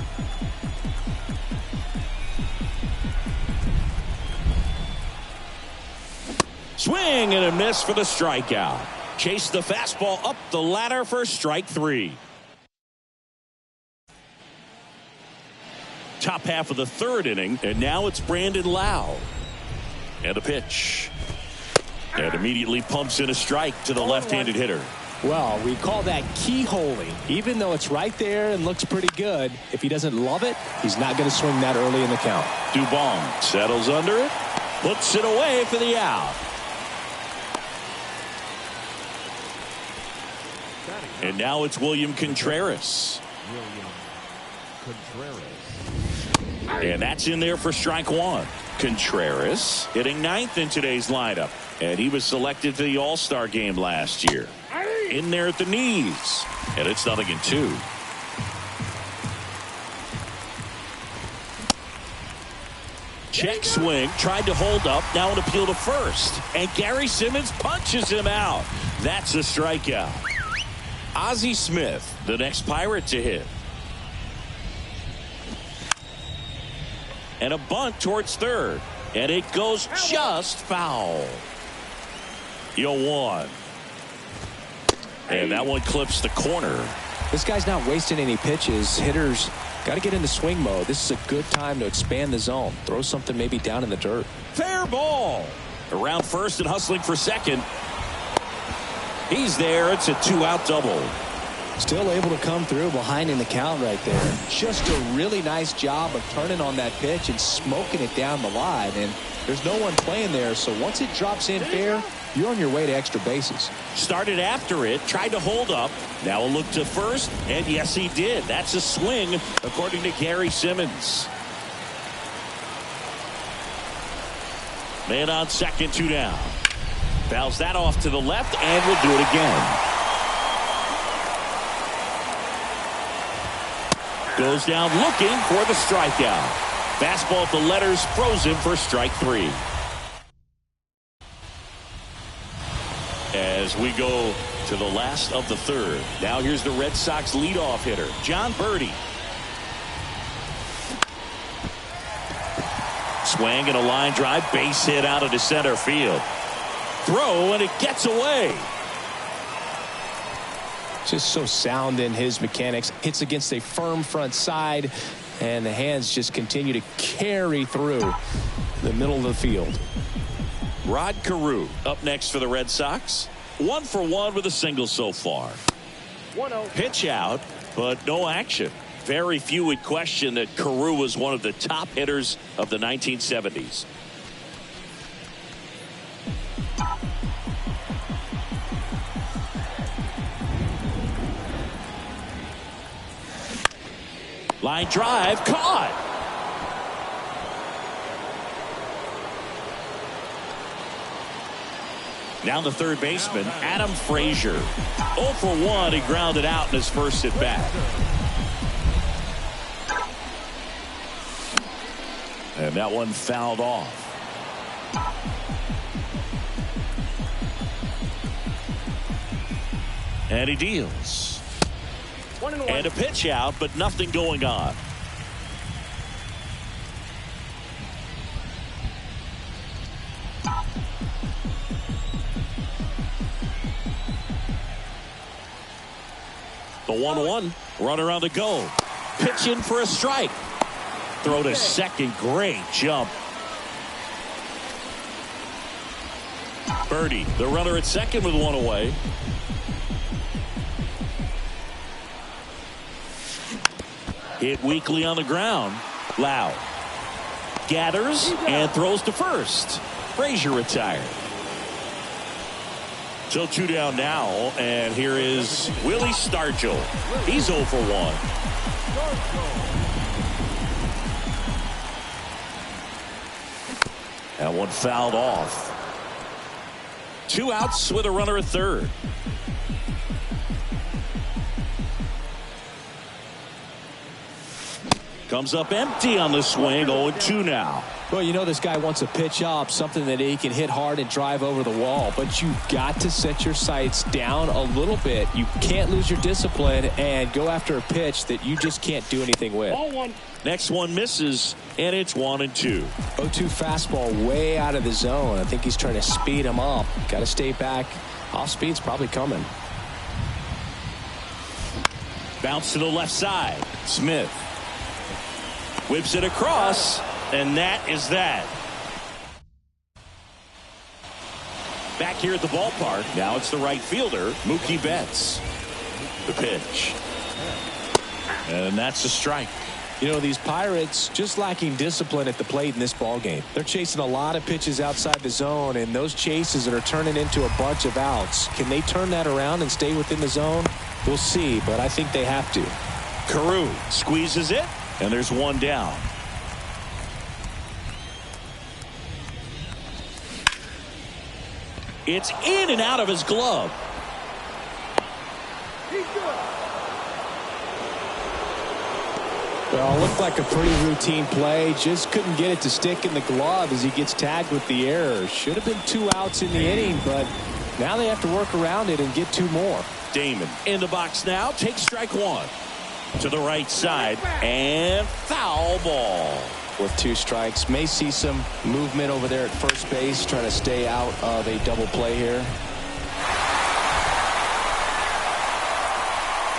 Swing and a miss for the strikeout. Chase the fastball up the ladder for strike 3. Top half of the 3rd inning, and now it's Brandon Lau. And a pitch. And immediately pumps in a strike to the left-handed hitter. Well, we call that keyholing. Even though it's right there and looks pretty good, if he doesn't love it, he's not going to swing that early in the count. Dubon settles under it, puts it away for the out. And now it's William Contreras. And that's in there for strike 1. Contreras hitting 9th in today's lineup. And he was selected for the All-Star game last year. In there at the knees. And it's 0-2. Check swing. Tried to hold up. Now an appeal to first. And Gary Simmons punches him out. That's a strikeout. Ozzie Smith, the next Pirate to hit. And a bunt towards 3rd. And it goes just foul. 0-1. And that one clips the corner. This guy's not wasting any pitches. Hitters got to get into swing mode. This is a good time to expand the zone. Throw something maybe down in the dirt. Fair ball. Around first and hustling for second. He's there. It's a 2-out double. Still able to come through behind in the count right there. Just a really nice job of turning on that pitch and smoking it down the line. And there's no one playing there, so once it drops in fair, you're on your way to extra bases. Started after it, tried to hold up. Now a look to first, and yes, he did. That's a swing, according to Gary Simmons. Man on second, 2 down. Fouls that off to the left, and will do it again. Goes down looking for the strikeout. Fastball at the letters, frozen for strike 3. As we go to the last of the 3rd. Now here's the Red Sox leadoff hitter, John Birdie. Swing and a line drive, base hit out into center field. Throw, and it gets away. Just so sound in his mechanics. Hits against a firm front side, and the hands just continue to carry through the middle of the field. Rod Carew up next for the Red Sox. 1 for 1 with a single so far. 1-0. Pitch out, but no action. Very few would question that Carew was one of the top hitters of the 1970s. Line drive, caught. Now the third baseman, Adam Frazier. 0 for 1, he grounded out in his first at bat. And that one fouled off. And he deals. 1-1. And a pitch out, but nothing going on. The 1-1, runner on the go. Pitch in for a strike. Throw to second, great jump. Birdie, the runner at second with 1 away. Hit weakly on the ground. Lau gathers and throws to first. Frazier retired. So 2 down now, and here is Willie Stargell. He's 0 for 1. That one fouled off. 2 outs with a runner at third. Comes up empty on the swing. 0-2 now. Well, you know this guy wants a pitch up, something that he can hit hard and drive over the wall. But you've got to set your sights down a little bit. You can't lose your discipline and go after a pitch that you just can't do anything with. Next one misses, and it's 1-2. 0-2 fastball way out of the zone. I think he's trying to speed him up. Got to stay back Off speed's probably coming. Bounce to the left side. Smith whips it across, and that is that. Back here at the ballpark, now it's the right fielder, Mookie Betts. The pitch. And that's a strike. You know, these Pirates just lacking discipline at the plate in this ball game. They're chasing a lot of pitches outside the zone, and those chases that are turning into a bunch of outs. Can they turn that around and stay within the zone? We'll see, but I think they have to. Carew squeezes it, and there's one down. It's in and out of his glove. He's good. Well, looked like a pretty routine play. Just couldn't get it to stick in the glove as he gets tagged with the error. Should have been 2 outs in the inning, but now they have to work around it and get 2 more. Damon in the box now. Takes strike 1. To the right side, and foul ball. With 2 strikes, may see some movement over there at first base, trying to stay out of a double play here.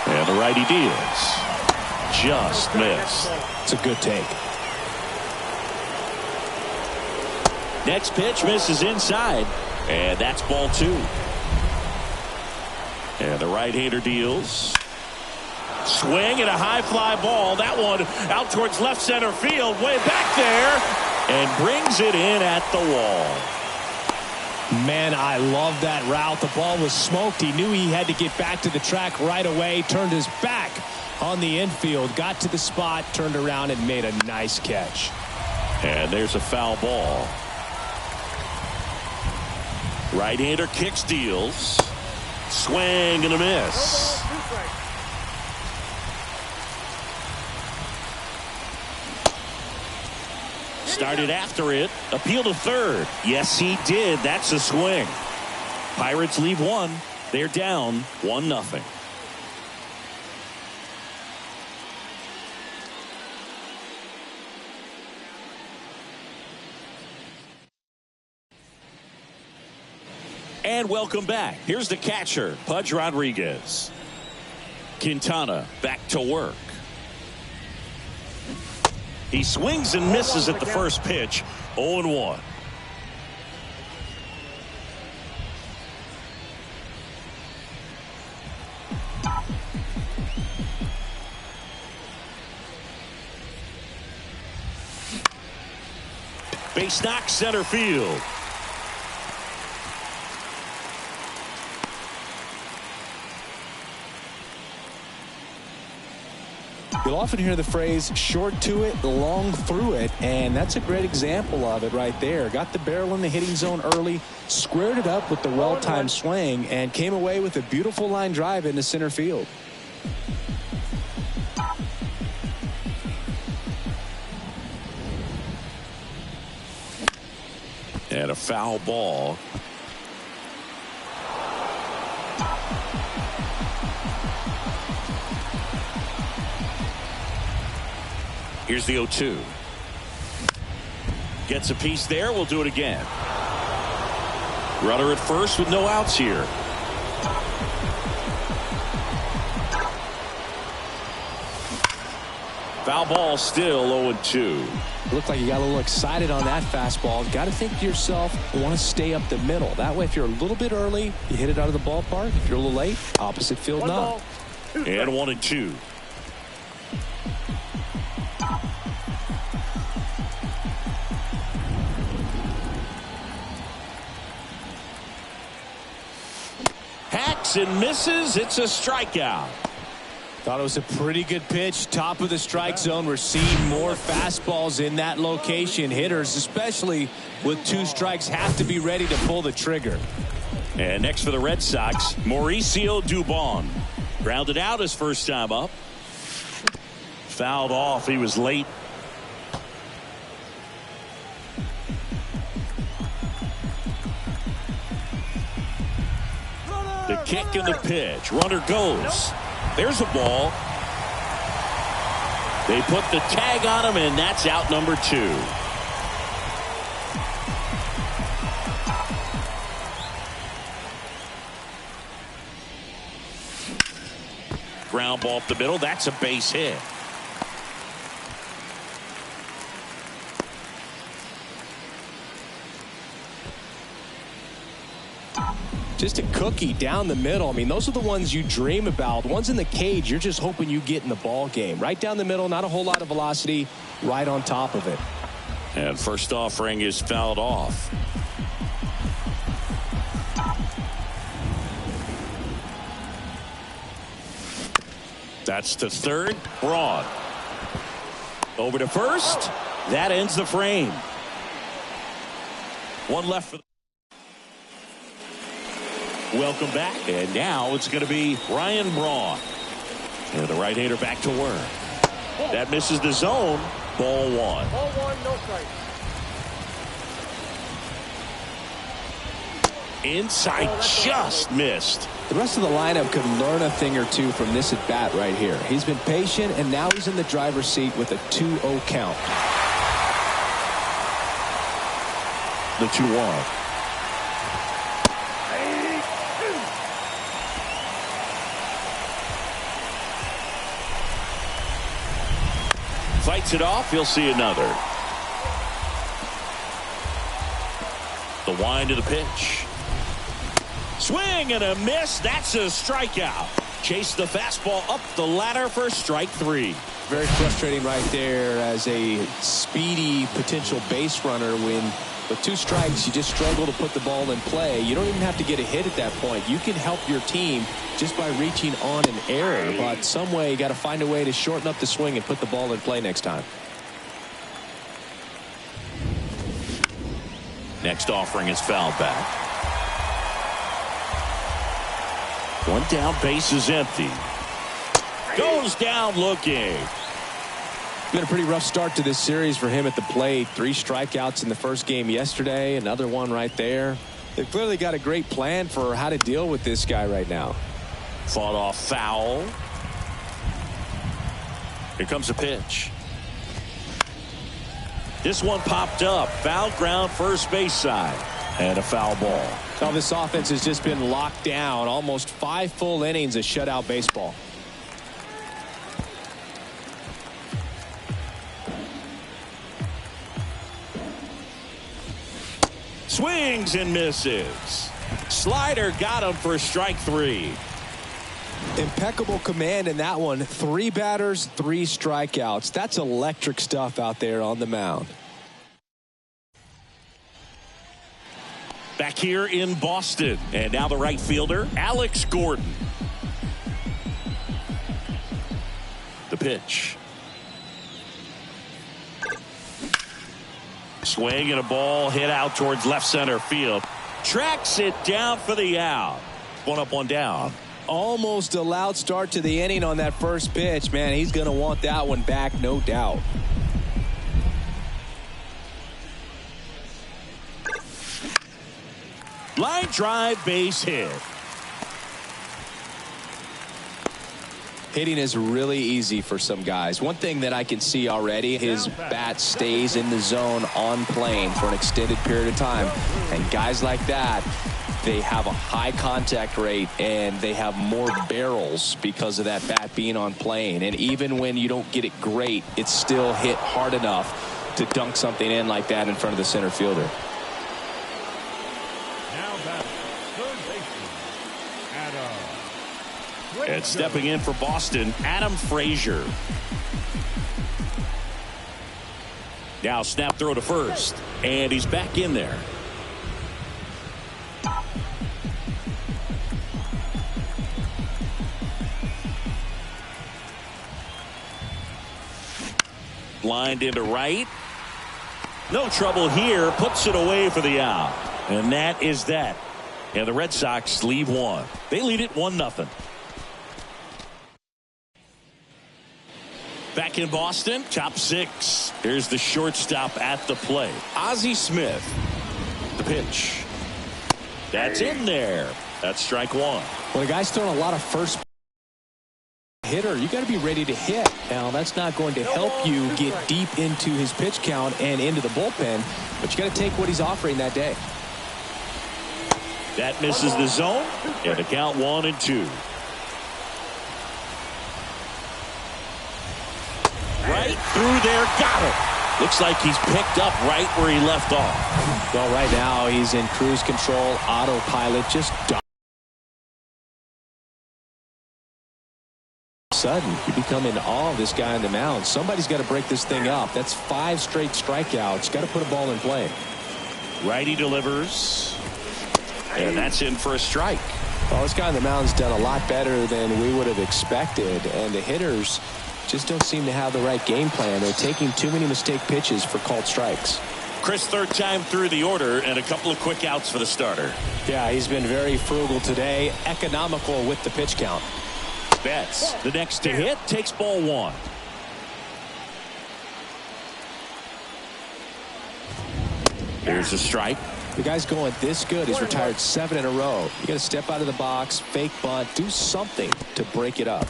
And the righty deals. Just missed. It's a good take. Next pitch misses inside, and that's ball 2. And the right-hander deals. Swing and a high fly ball. That one out towards left center field, way back there, and brings it in at the wall. Man, I love that route. The ball was smoked. He knew he had to get back to the track right away. Turned his back on the infield, got to the spot, turned around and made a nice catch. And there's a foul ball. Right-hander kicks, deals. Swing and a miss. Started after it. Appeal to third. Yes, he did. That's a swing. Pirates leave 1. They're down 1-0. And welcome back. Here's the catcher, Pudge Rodriguez. Quintana back to work. He swings and misses at the first pitch. 0-1. Base knock, center field. You'll often hear the phrase short to it, long through it, and that's a great example of it right there. Got the barrel in the hitting zone early, squared it up with the well-timed swing, and came away with a beautiful line drive into center field. And a foul ball. Here's the 0-2. Gets a piece there. We'll do it again. Runner at first with no outs here. Foul ball, still 0-2. Looked like you got a little excited on that fastball. Got to think to yourself, you want to stay up the middle. That way, if you're a little bit early, you hit it out of the ballpark. If you're a little late, opposite field not. And 1-2. Hacks and misses. It's a strikeout. Thought it was a pretty good pitch. Top of the strike zone. We're seeing more fastballs in that location. Hitters, especially with 2 strikes, have to be ready to pull the trigger. And next for the Red Sox, Mauricio Dubon. Grounded out his first time up. Fouled off. He was late. The kick and the pitch. Runner goes. There's a ball. They put the tag on him, and that's out number 2. ground ball up the middle. That's a base hit. Just a cookie down the middle. I mean, those are the ones you dream about. Ones in the cage, you're just hoping you get in the ball game. Right down the middle, not a whole lot of velocity, right on top of it. And first offering is fouled off. That's to third. Braun. Over to first. That ends the frame. One left for the... Welcome back, and now it's going to be Ryan Braun. And the right-hander back to work. That misses the zone. Ball one. Ball one, no strike. Inside, just missed. The rest of the lineup could learn a thing or two from this at bat right here. He's been patient, and now he's in the driver's seat with a 2-0 count. The 2-1. Fights it off. He'll see another. The wind of the pitch. Swing and a miss. That's a strikeout. Chase the fastball up the ladder for strike three. Very frustrating right there as a speedy potential base runner when with 2 strikes you just struggle to put the ball in play. You don't even have to get a hit at that point. You can help your team just by reaching on an error, but some way you got to find a way to shorten up the swing and put the ball in play next time. Next offering is fouled back. One down, base is empty. Goes down looking. Been a pretty rough start to this series for him at the plate. 3 strikeouts in the first game yesterday. Another one right there. They've clearly got a great plan for how to deal with this guy right now. Fought off foul. Here comes a pitch. This one popped up. Foul ground first base side. And a foul ball. Now this offense has just been locked down. Almost 5 full innings of shutout baseball. Swings and misses. Slider got him for strike 3. Impeccable command in that one. 3 batters, 3 strikeouts. That's electric stuff out there on the mound. Back here in Boston. And now the right fielder, Alex Gordon. The pitch. Swing and a ball hit out towards left center field. Tracks it down for the out. 1 up, 1 down. Almost a loud start to the inning on that first pitch. Man, he's going to want that one back, no doubt. Line drive, base hit. Hitting is really easy for some guys. One thing that I can see already, his bat stays in the zone on plane for an extended period of time. And guys like that, they have a high contact rate and they have more barrels because of that bat being on plane. And even when you don't get it great, it's still hit hard enough to dunk something in like that in front of the center fielder. And stepping in for Boston, Adam Frazier. Now snap throw to first. And he's back in there. Lined into right. No trouble here. Puts it away for the out. And that is that. And the Red Sox leave one. They lead it 1-0. Back in Boston, top 6. Here's the shortstop at the plate. Ozzie Smith. The pitch. That's in there. That's strike 1. Well, the guy's throwing a lot of first hitter. You got to be ready to hit. Now, that's not going to help you get deep into his pitch count and into the bullpen, but you got to take what he's offering that day. That misses the zone, and the count 1-2. through there, got it. Looks like he's picked up right where he left off. Well, right now he's in cruise control, autopilot, just sudden you become in awe of this guy on the mound. Somebody's got to break this thing up. That's 5 straight strikeouts. Got to put a ball in play. Righty delivers, and that's in for a strike. Well, this guy on the mound's done a lot better than we would have expected, and the hitters just don't seem to have the right game plan. They're taking too many mistake pitches for called strikes. Chris, third time through the order, and a couple of quick outs for the starter. Yeah, he's been very frugal today, economical with the pitch count. Betts, the next to hit, takes ball 1. Here's a strike. The guy's going this good. He's retired 7 in a row. You got to step out of the box, fake bunt, do something to break it up.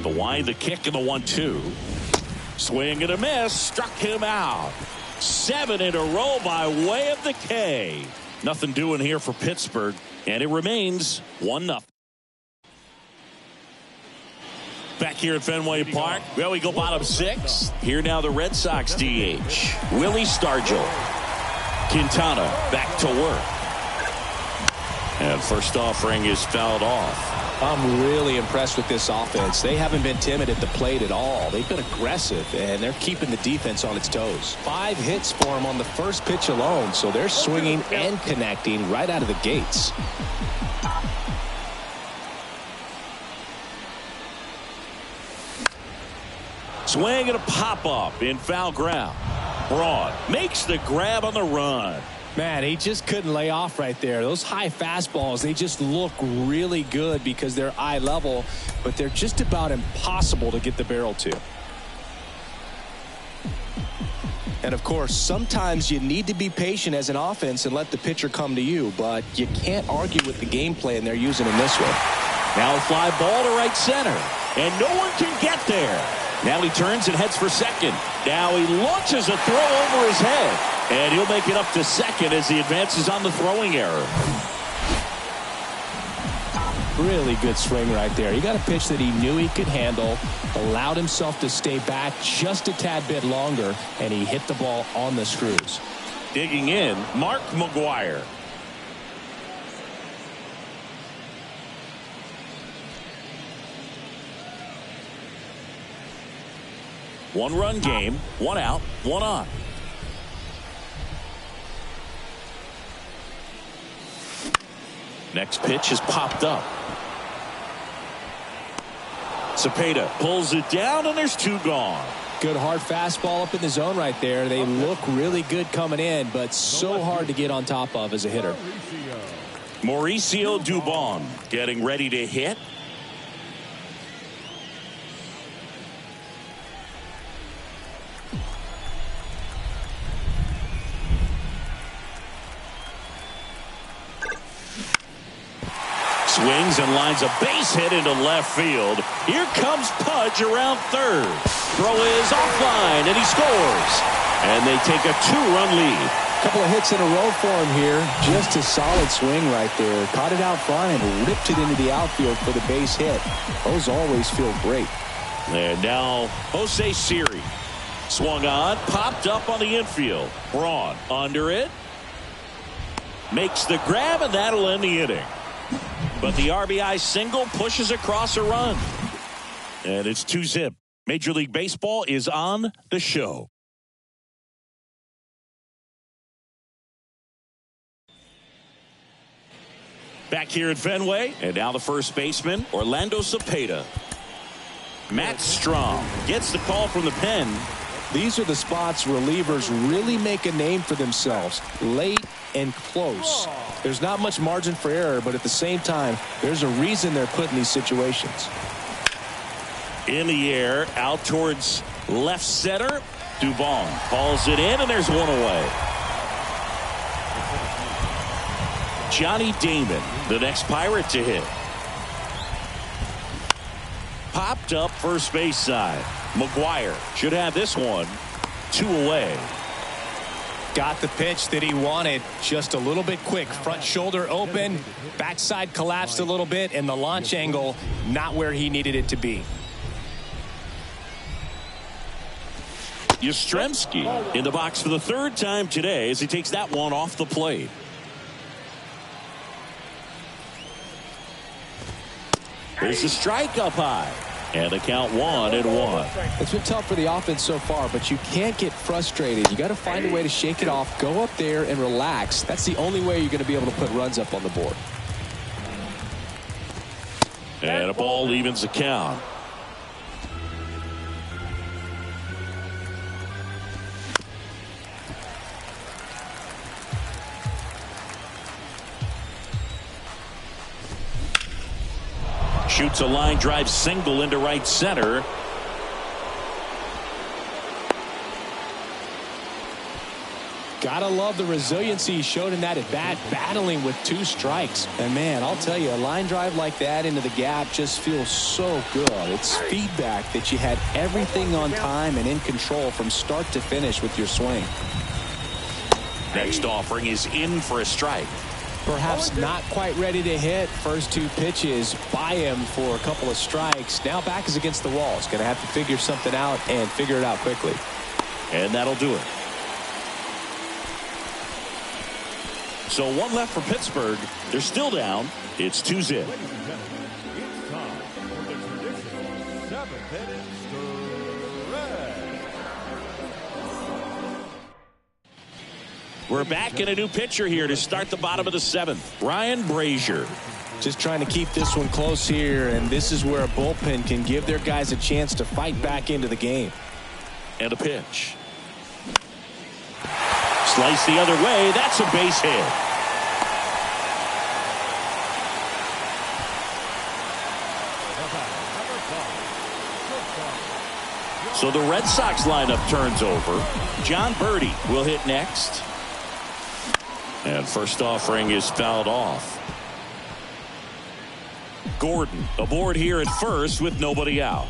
The wind, the kick, and the 1-2. Swing and a miss, struck him out. 7 in a row by way of the K. Nothing doing here for Pittsburgh, and it remains 1-0. Back here at Fenway Park, well, we go bottom 6. Here now the Red Sox DH, Willie Stargell. Quintana back to work. And first offering is fouled off. I'm really impressed with this offense. They haven't been timid at the plate at all. They've been aggressive, and they're keeping the defense on its toes. 5 hits for them on the first pitch alone, so they're swinging and connecting right out of the gates. Swing and a pop-up in foul ground. Braun makes the grab on the run. Man, he just couldn't lay off right there. Those high fastballs, they just look really good because they're eye level, but they're just about impossible to get the barrel to. And of course, sometimes you need to be patient as an offense and let the pitcher come to you, but you can't argue with the game plan they're using in this one. Now a fly ball to right center, and no one can get there. Now he turns and heads for second. Now he launches a throw over his head, and he'll make it up to second as he advances on the throwing error. Really good swing right there. He got a pitch that he knew he could handle, allowed himself to stay back just a tad bit longer, and he hit the ball on the screws. Digging in, Mark McGwire. One-run game, 1 out, 1 on. Next pitch is popped up. Cepeda pulls it down, and there's 2 gone. Good hard fastball up in the zone right there. They look really good coming in, but so hard to get on top of as a hitter. Mauricio Dubon getting ready to hit. Swings and lines a base hit into left field. Here comes Pudge around third. Throw is offline, and he scores. And they take a 2-run lead. Couple of hits in a row for him here. Just a solid swing right there. Caught it out front and ripped it into the outfield for the base hit. Those always feel great. And now Jose Siri. Swung on, popped up on the infield. Braun under it. Makes the grab, and that'll end the inning. But the RBI single pushes across a run. And it's 2-zip. Major League Baseball is on the show. Back here at Fenway, and now the first baseman, Orlando Cepeda. Matt Strom gets the call from the pen. These are the spots relievers really make a name for themselves. Late and close. There's not much margin for error, but at the same time, there's a reason they're put in these situations. In the air, out towards left center. Dubon calls it in, and there's 1 away. Johnny Damon, the next Pirate to hit. Popped up first base side. McGwire should have this one 2 away. Got the pitch that he wanted, just a little bit quick. Front shoulder open, backside collapsed a little bit, and the launch angle not where he needed it to be. Yastrzemski in the box for the third time today as he takes that one off the plate. There's the strike up high. And the count 1-1. It's been tough for the offense so far, but you can't get frustrated. You got to find a way to shake it off, go up there and relax. That's the only way you're going to be able to put runs up on the board. And a ball evens the count. Shoots a line drive single into right center. Gotta love the resiliency he showed in that at bat, battling with 2 strikes. And man, I'll tell you, a line drive like that into the gap just feels so good. It's feedback that you had everything on time and in control from start to finish with your swing. Next offering is in for a strike. Perhaps not quite ready to hit. First 2 pitches by him for a couple of strikes. Now back is against the wall. He's going to have to figure something out and figure it out quickly. And that'll do it. So 1 left for Pittsburgh. They're still down. It's 2-0. Ladies and gentlemen, it's time for the traditional 7th inning stretch. We're back in a new pitcher here to start the bottom of the 7th. Ryan Brazier. Just trying to keep this one close here, and this is where a bullpen can give their guys a chance to fight back into the game. And a pitch. Slice the other way. That's a base hit. So the Red Sox lineup turns over. John Birdie will hit next. And first offering is fouled off. Gordon aboard here at first with nobody out.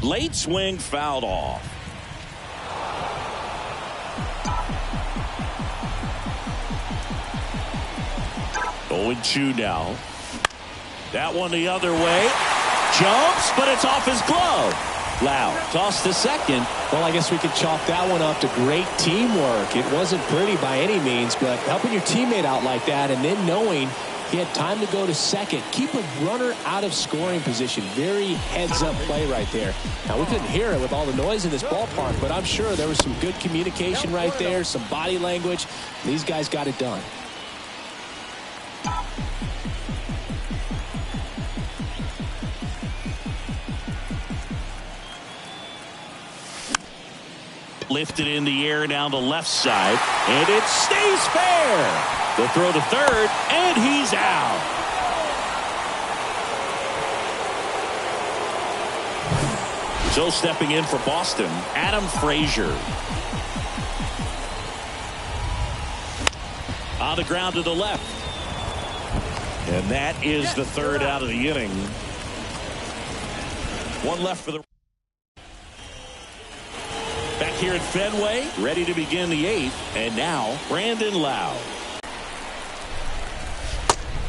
Late swing fouled off. Oh, 0-2 now. That one the other way. Jumps, but it's off his glove. Lau tossed to second. Well, I guess we could chalk that one up to great teamwork. It wasn't pretty by any means, but helping your teammate out like that and then knowing he had time to go to second. Keep a runner out of scoring position. Very heads-up play right there. Now, we couldn't hear it with all the noise in this ballpark, but I'm sure there was some good communication right there, some body language. These guys got it done. Lifted in the air down the left side, and it stays fair. The throw to third, and he's out. So stepping in for Boston, Adam Frazier. On the ground to the left. And that is the third out of the inning. 1 left for the... Back here at Fenway, ready to begin the 8th. And now, Brandon Lau.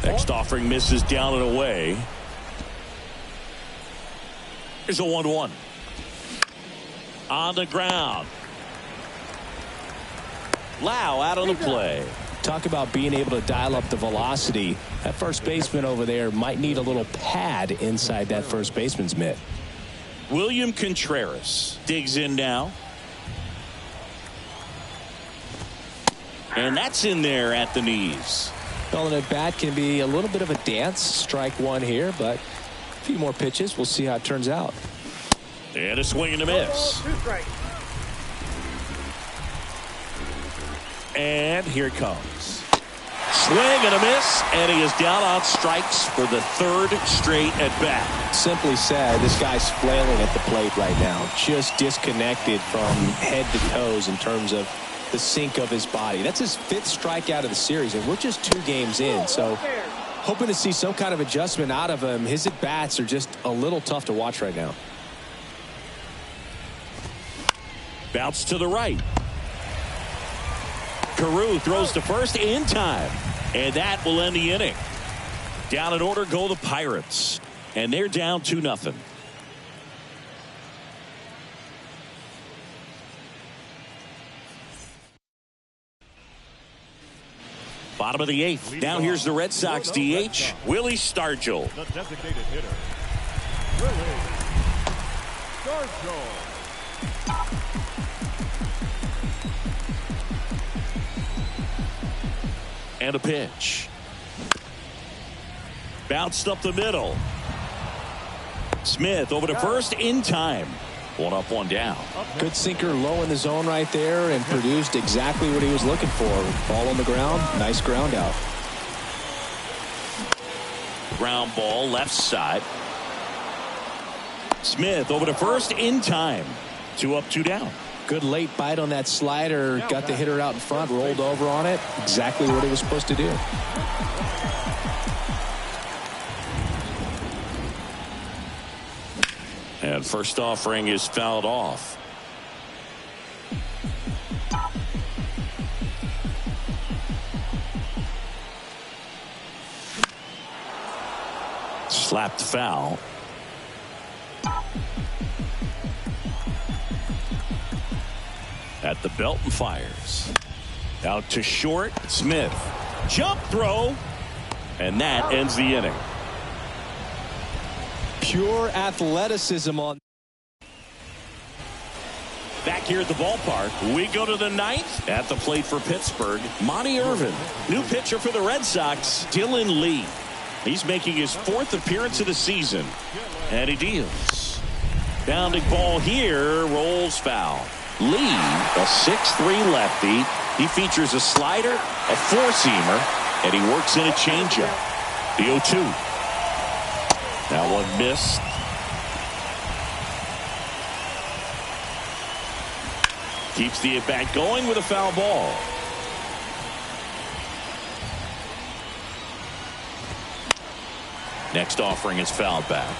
Next offering misses down and away. Here's a 1-1. On the ground. Lau out on the play. Talk about being able to dial up the velocity. That first baseman over there might need a little pad inside that first baseman's mitt. William Contreras digs in now. And that's in there at the knees. Well, an at-bat can be a little bit of a dance. Strike 1 here, but a few more pitches. We'll see how it turns out. And a swing and a miss. 2 strikes. And here it comes. Swing and a miss, and he is down on strikes for the 3rd straight at-bat. Simply said, this guy's flailing at the plate right now. Just disconnected from head to toes in terms of the sink of his body. That's his 5th strikeout of the series, and we're just 2 games in. So hoping to see some kind of adjustment out of him. His at-bats are just a little tough to watch right now. Bounce to the right. Carew throws to first in time. And that will end the inning. Down in order go the Pirates. And they're down 2-0. Bottom of the 8th. Now here's the Red Sox DH, Willie Stargell. The designated hitter, Willie Stargell. And a pitch. Bounced up the middle. Smith over to first in time. 1 up, 1 down. Good sinker low in the zone right there and produced exactly what he was looking for. Ball on the ground. Nice ground out. Ground ball left side. Smith over to first in time. 2 up, 2 down. Good late bite on that slider. Got the hitter out in front. Rolled over on it. Exactly what he was supposed to do. And first offering is fouled off. Slapped foul. At the belt and fires. Out to short. Smith. Jump throw. And that ends the inning. Pure athleticism on. Back here at the ballpark, we go to the 9th. At the plate for Pittsburgh, Monty Irvin. New pitcher for the Red Sox, Dylan Lee. He's making his 4th appearance of the season. And he deals. Bounding ball here, rolls foul. Lee, a 6'3" lefty. He features a slider, a four-seamer, and he works in a changeup. The 0-2. That one missed. Keeps the at-bat going with a foul ball. Next offering is fouled back.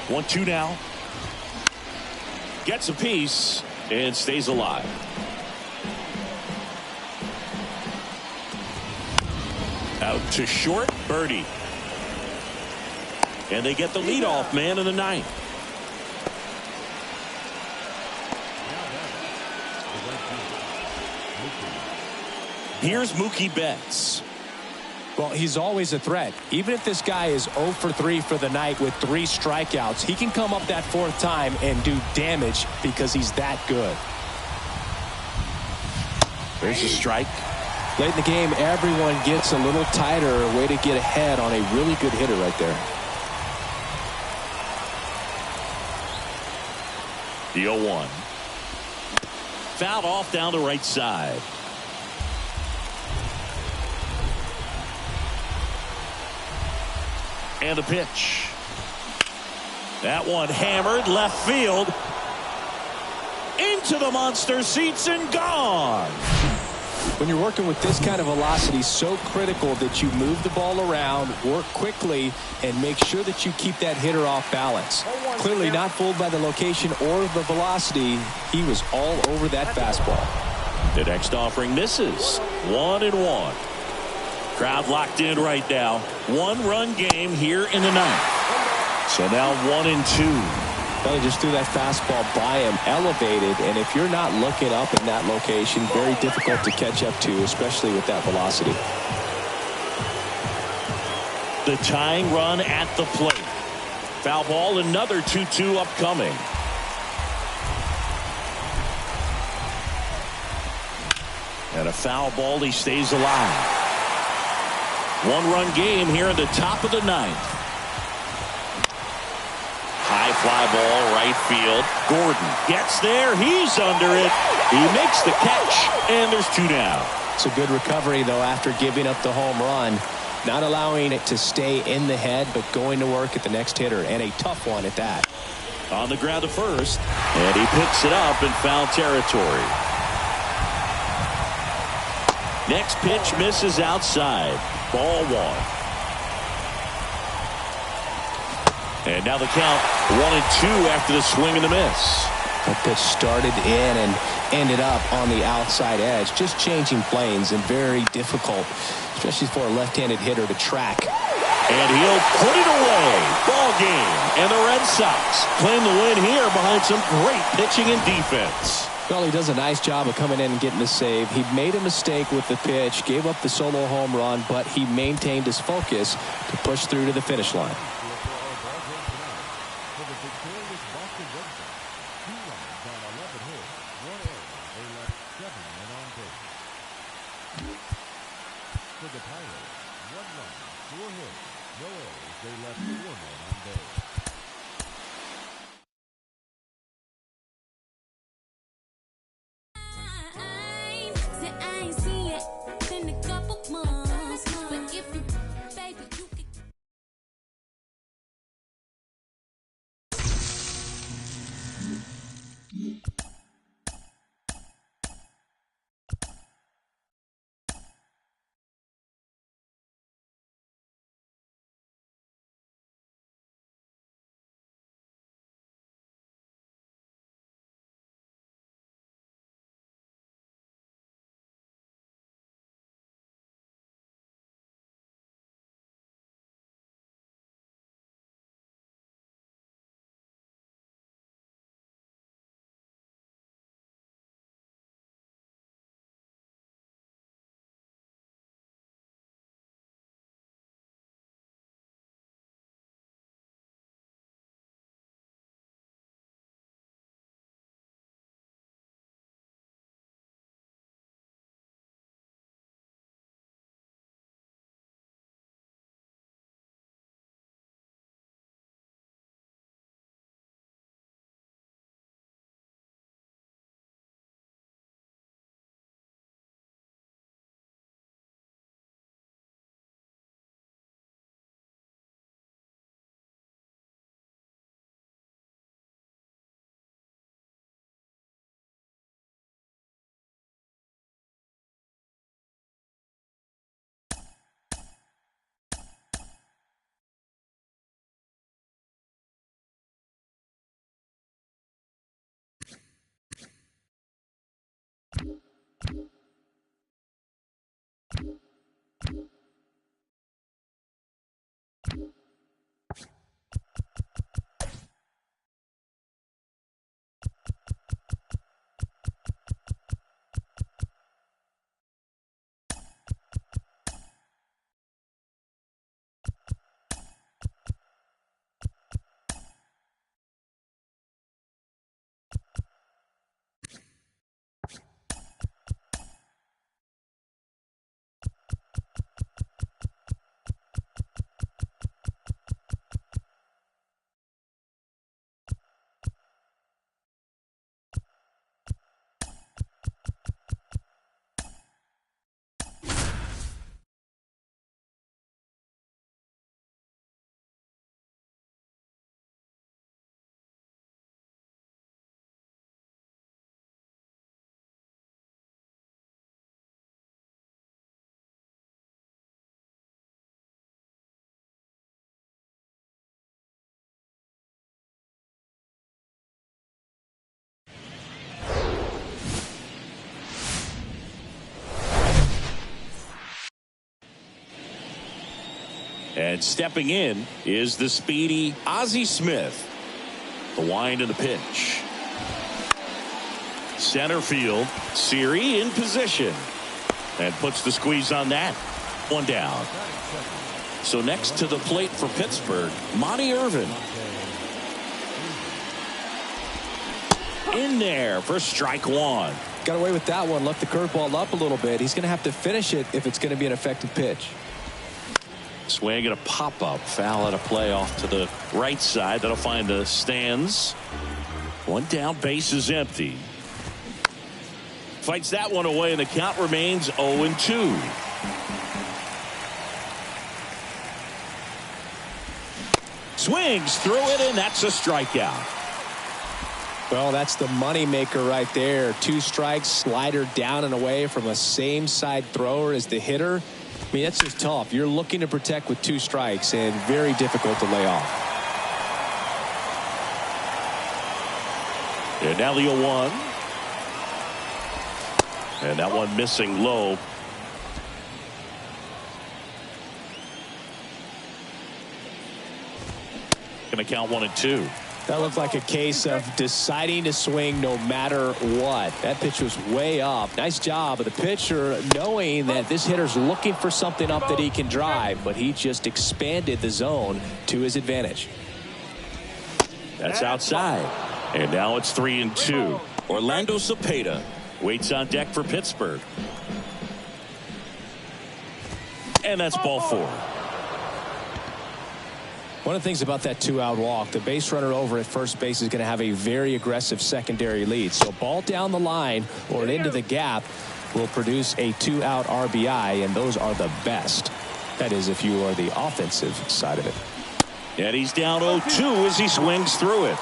1-2 now. Gets a piece and stays alive. Out to short, birdie. And they get the leadoff man in the 9th. Here's Mookie Betts. Well, he's always a threat. Even if this guy is 0 for 3 for the night with 3 strikeouts, he can come up that 4th time and do damage because he's that good. There's a strike. Late in the game, everyone gets a little tighter. A way to get ahead on a really good hitter right there. The 0-1. Fouled off down the right side. And a pitch. That one hammered left field. Into the monster seats and gone. When you're working with this kind of velocity, so critical that you move the ball around, work quickly, and make sure that you keep that hitter off balance. Clearly not fooled by the location or the velocity. He was all over that fastball. The next offering misses. 1-1. Crowd locked in right now. 1-run game here in the 9th. So now 1-2. Well, he just threw that fastball by him, elevated, and if you're not looking up in that location, very difficult to catch up to, especially with that velocity. The tying run at the plate. Foul ball, another 2-2 upcoming. And a foul ball, he stays alive. 1-run game here in the top of the 9th. High fly ball, right field. Gordon gets there. He's under it. He makes the catch, and there's 2 down. It's a good recovery, though, after giving up the home run. Not allowing it to stay in the head, but going to work at the next hitter, and a tough one at that. On the ground to first, and he picks it up in foul territory. Next pitch misses outside. Ball 1. And now the count 1-2 after the swing and the miss. That pitch started in and ended up on the outside edge. Just changing planes and very difficult, especially for a left-handed hitter to track. And he'll put it away. Ball game. And the Red Sox claim the win here behind some great pitching and defense. Well, he does a nice job of coming in and getting the save. He made a mistake with the pitch, gave up the solo home run, but he maintained his focus to push through to the finish line. For the Pirates, 1 run, 4 hits, no errors. They left 4 men on base. I ain't seen it in a couple months, but if you, baby, you could. And stepping in is the speedy Ozzie Smith. The wind of the pitch. Center field. Siri in position. And puts the squeeze on that. 1 down. So next to the plate for Pittsburgh, Monty Irvin. In there for strike 1. Got away with that one. Left the curveball up a little bit. He's going to have to finish it if it's going to be an effective pitch. Swing and a pop-up. Foul at a play off to the right side. That'll find the stands. 1 down, base is empty. Fights that one away, and the count remains 0-2. Swings through it, and that's a strikeout. Well, that's the money maker right there. 2 strikes, slider down and away from a same side thrower as the hitter. I mean, that's just tough. You're looking to protect with 2 strikes and very difficult to lay off. And now the 0-1. And that one missing low. Going to count 1-2. That looked like a case of deciding to swing no matter what. That pitch was way up. Nice job of the pitcher knowing that this hitter's looking for something up that he can drive, but he just expanded the zone to his advantage. That's outside. And now it's 3-2. Orlando Cepeda waits on deck for Pittsburgh. And that's ball 4. One of the things about that 2-out walk, the base runner over at first base is going to have a very aggressive secondary lead. So ball down the line or into the gap will produce a 2-out RBI, and those are the best. That is, if you are the offensive side of it. And he's down 0-2 as he swings through it.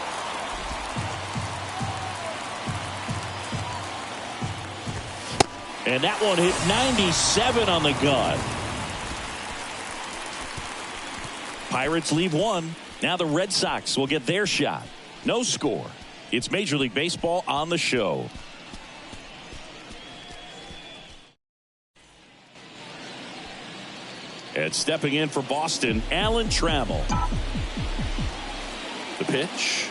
And that one hit 97 on the gun. Pirates leave 1. Now the Red Sox will get their shot. No score. It's Major League Baseball on the show. And stepping in for Boston, Alan Trammell. The pitch.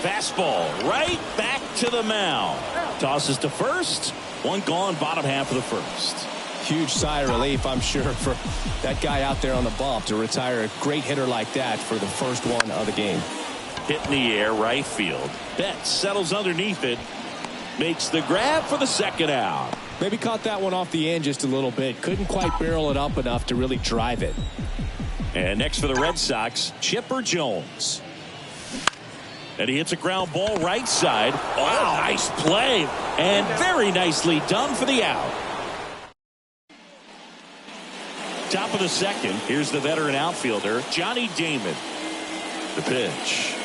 Fastball right back to the mound. Tosses to first. One gone, bottom half of the first. Huge sigh of relief, I'm sure, for that guy out there on the bump to retire a great hitter like that for the first one of the game. Hit in the air, right field. Betts settles underneath it. Makes the grab for the second out. Maybe caught that one off the end just a little bit. Couldn't quite barrel it up enough to really drive it. And next for the Red Sox, Chipper Jones. And he hits a ground ball right side. Wow, nice play. And very nicely done for the out. Top of the second. Here's the veteran outfielder, Johnny Damon. The pitch.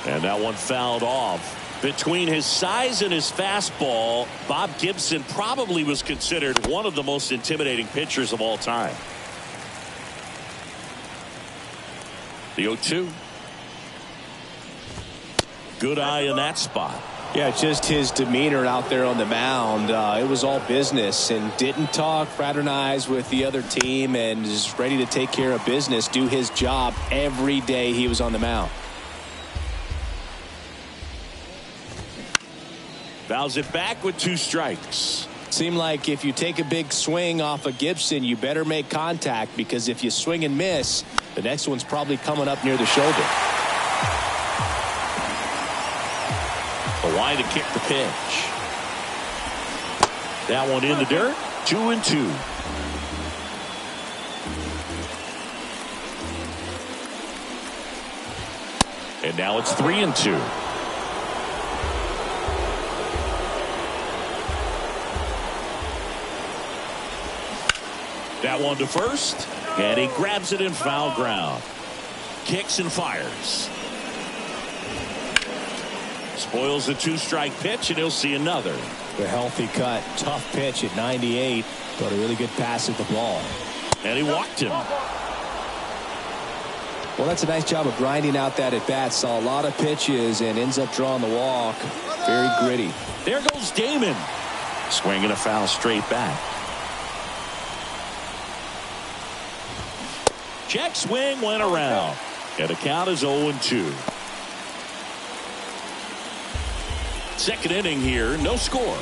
And that one fouled off. Between his size and his fastball, Bob Gibson probably was considered one of the most intimidating pitchers of all time. The 0-2. Good eye in that spot. Yeah, just his demeanor out there on the mound. It was all business and didn't talk, fraternize with the other team, and is ready to take care of business, do his job every day he was on the mound. Fouls it back with 2 strikes. Seemed like if you take a big swing off of Gibson, you better make contact, because if you swing and miss, the next one's probably coming up near the shoulder. A line to kick the pitch. That one in the dirt. 2-2. And now it's 3-2. That one to first, and he grabs it in foul ground. Kicks and fires. Spoils the 2-strike pitch, and he'll see another. The healthy cut, tough pitch at 98, but a really good pass at the ball. And he walked him. Well, that's a nice job of grinding out that at bat. Saw a lot of pitches and ends up drawing the walk. Very gritty. There goes Damon. Swinging a foul straight back. Check swing went around. And the count is 0-2. Second inning here, no score.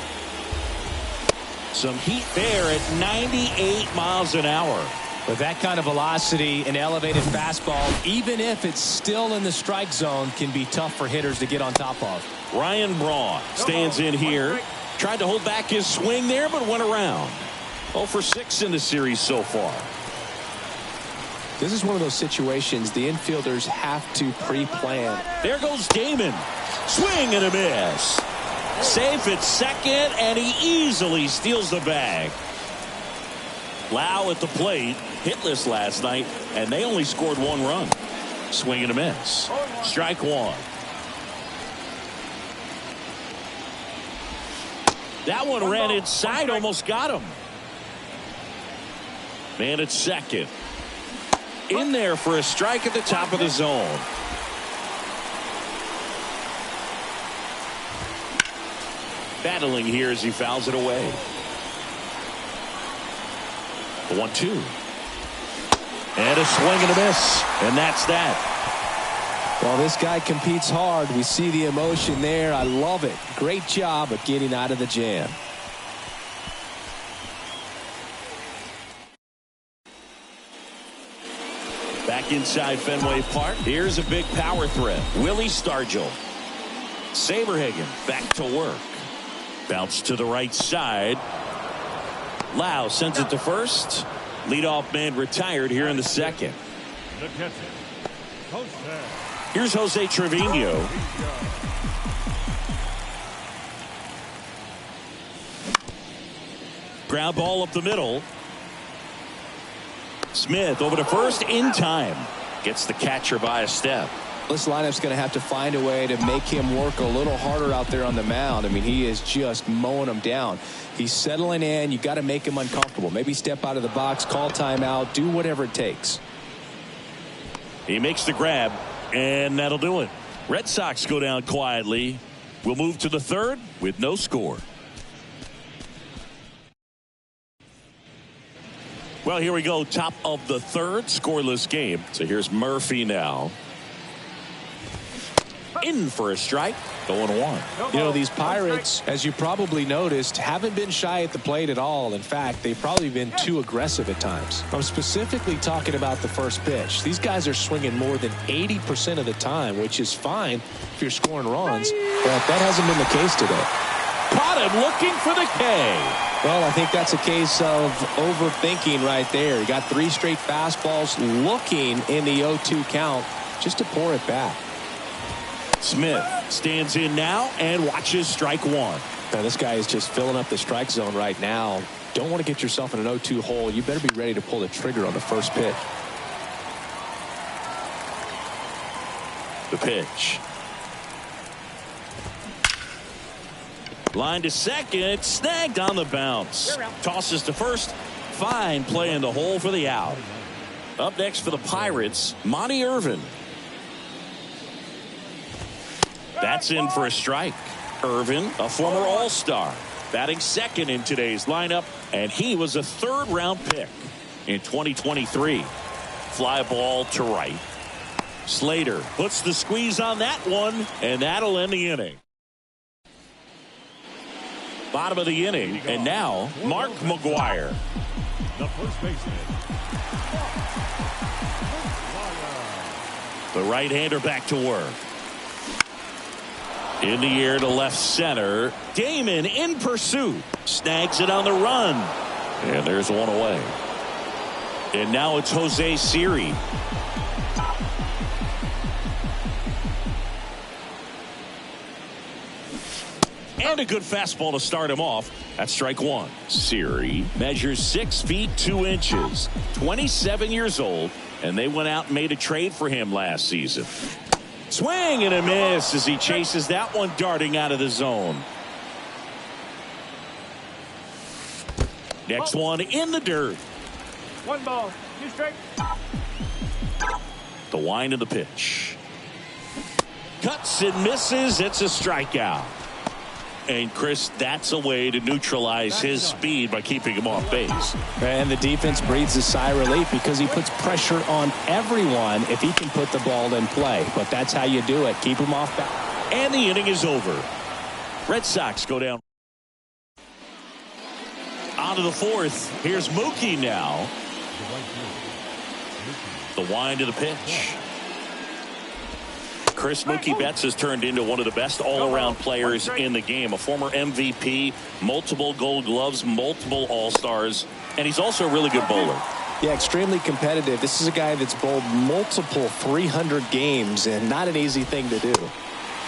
Some heat there at 98 miles an hour. With that kind of velocity, an elevated fastball, even if it's still in the strike zone, can be tough for hitters to get on top of. Ryan Braun stands in here. Tried to hold back his swing there, but went around. 0 for 6 in the series so far. This is one of those situations the infielders have to pre-plan. There goes Damon. Swing and a miss. Safe at second, and he easily steals the bag. Lau at the plate, hitless last night, and they only scored 1 run. Swing and a miss. Strike 1. That one ran inside, almost got him. Man at second. In there for a strike at the top of the zone. Battling here as he fouls it away. The 1-2. And a swing and a miss. And that's that. Well, this guy competes hard. We see the emotion there. I love it. Great job of getting out of the jam. Back inside Fenway Park. Here's a big power threat. Willie Stargell. Saberhagen back to work. Bounce to the right side. Lau sends it to first. Leadoff man retired here in the second. Here's Jose Trevino. Ground ball up the middle. Smith over to first in time. Gets the catcher by a step. This lineup's going to have to find a way to make him work a little harder out there on the mound. I mean, he is just mowing them down. He's settling in. You got to make him uncomfortable. Maybe step out of the box, call timeout, do whatever it takes. He makes the grab, and that'll do it. Red Sox go down quietly. We'll move to the third with no score. Well, here we go. Top of the third, scoreless game. So here's Murphy now. In for a strike, going one. You know, these Pirates, as you probably noticed, haven't been shy at the plate at all. In fact, they've probably been too aggressive at times. I'm specifically talking about the first pitch. These guys are swinging more than 80% of the time, which is fine if you're scoring runs, but that hasn't been the case today. Caught him looking for the K. Well, I think that's a case of overthinking right there. He got 3 straight fastballs looking in the 0-2 count just to pour it back. Smith stands in now and watches strike one. Now, this guy is just filling up the strike zone right now. Don't want to get yourself in an 0-2 hole. You better be ready to pull the trigger on the first pitch. The pitch. Line to second, snagged on the bounce. Tosses to first. Fine play in the hole for the out. Up next for the Pirates, Monty Irvin. That's in for a strike. Irvin, a former All-Star, batting second in today's lineup, and he was a third-round pick in 2023. Fly ball to right. Slater puts the squeeze on that one, and that'll end the inning. Bottom of the inning, and now Mark McGwire. The first baseman. The right-hander back to work. In the air to left center. Damon in pursuit. Snags it on the run. And there's one away. And now it's Jose Siri. And a good fastball to start him off. That's strike one. Siri measures 6 feet 2 inches. 27 years old. And they went out and made a trade for him last season. Swing and a miss as he chases that one darting out of the zone. Next one in the dirt. 1 ball, 2 strikes. The wind of the pitch. Cuts and misses. It's a strikeout. And Chris, that's a way to neutralize his speed by keeping him off base. And the defense breathes a sigh of relief because he puts pressure on everyone if he can put the ball in play. But that's how you do it. Keep him off back. And the inning is over. Red Sox go down. On to the fourth. Here's Mookie now. The wind of the pitch. Chris, Mookie Betts has turned into one of the best all-around players in the game. A former MVP, multiple Gold Gloves, multiple All-Stars, and he's also a really good bowler. Yeah, extremely competitive. This is a guy that's bowled multiple 300 games, and not an easy thing to do.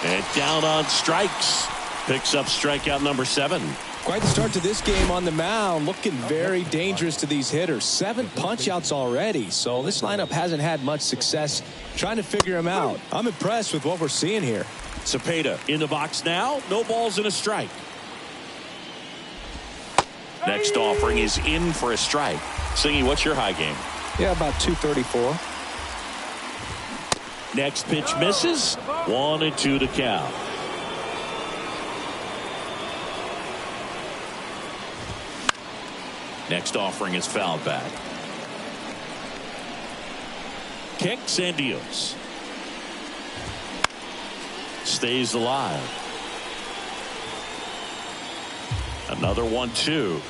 And down on strikes. Picks up strikeout number 7. Quite the start to this game on the mound. Looking very dangerous to these hitters. 7 punch-outs already. So this lineup hasn't had much success trying to figure him out. I'm impressed with what we're seeing here. Cepeda in the box now. No balls and a strike. Next offering is in for a strike. Singy, what's your high game? Yeah, about 234. Next pitch misses. 1-2 to count. Next offering is fouled back. Kicks and deals. Stays alive. Another 1-2.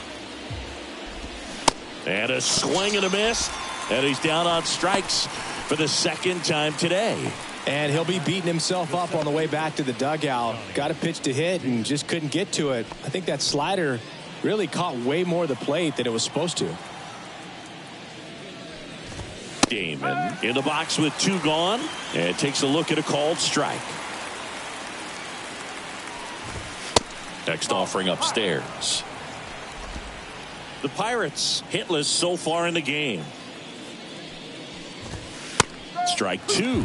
And a swing and a miss. And he's down on strikes for the second time today. And he'll be beating himself up on the way back to the dugout. Got a pitch to hit and just couldn't get to it. I think that slider really caught way more of the plate than it was supposed to. Damon in the box with 2 gone and takes a look at a called strike. Next offering upstairs. The Pirates hitless so far in the game. Strike 2.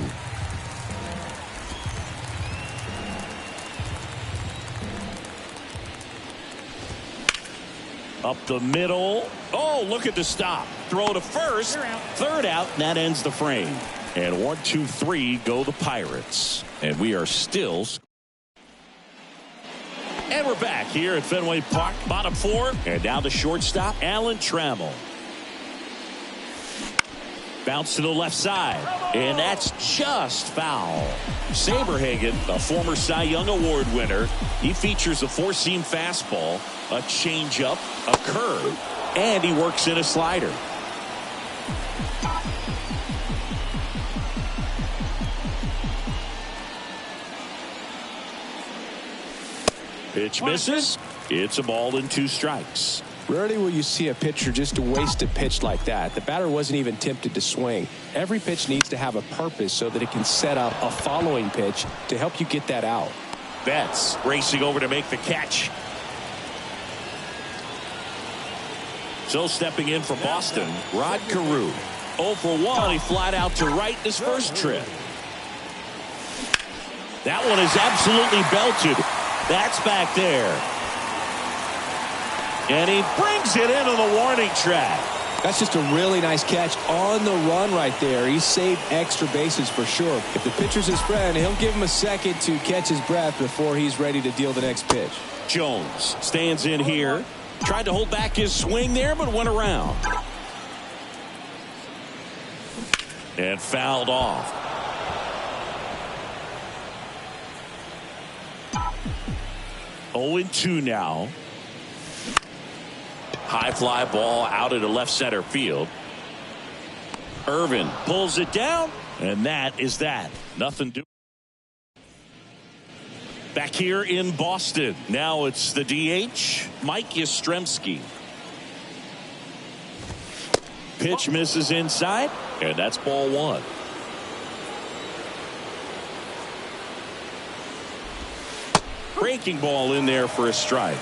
Up the middle. Oh, look at the stop. Throw to first. Third out. And that ends the frame. And 1, 2, 3 go the Pirates. And we are still. And we're back here at Fenway Park. Bottom 4. And now the shortstop, Alan Trammell. Bounce to the left side. And that's just foul. Saberhagen, a former Cy Young Award winner. He features a 4-seam fastball, a changeup, a curve, and he works in a slider. Pitch misses. It's a ball and 2 strikes. Rarely will you see a pitcher just waste a pitch like that. The batter wasn't even tempted to swing. Every pitch needs to have a purpose so that it can set up a following pitch to help you get that out. Betts racing over to make the catch. So stepping in for Boston, Rod Carew. 0 for 1. He flied out to right his first trip. That one is absolutely belted. That's back there. And he brings it into the warning track. That's just a really nice catch on the run right there. He saved extra bases for sure. If the pitcher's his friend, he'll give him a second to catch his breath before he's ready to deal the next pitch. Jones stands in here. Tried to hold back his swing there, but went around. And fouled off. Oh and 2 now. High fly ball out into left center field. Irvin pulls it down, and that is that. Nothing to. Back here in Boston. Now it's the DH, Mike Yastrzemski. Pitch misses inside, and that's ball 1. Breaking ball in there for a strike.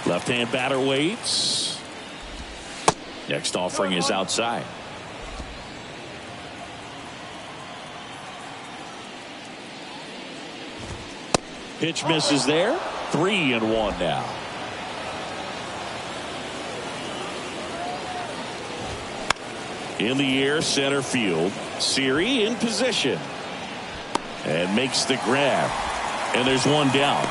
Left-hand batter waits. Next offering is outside. Pitch misses there. 3-1 now. In the air, center field. Siri in position. And makes the grab. And there's one down.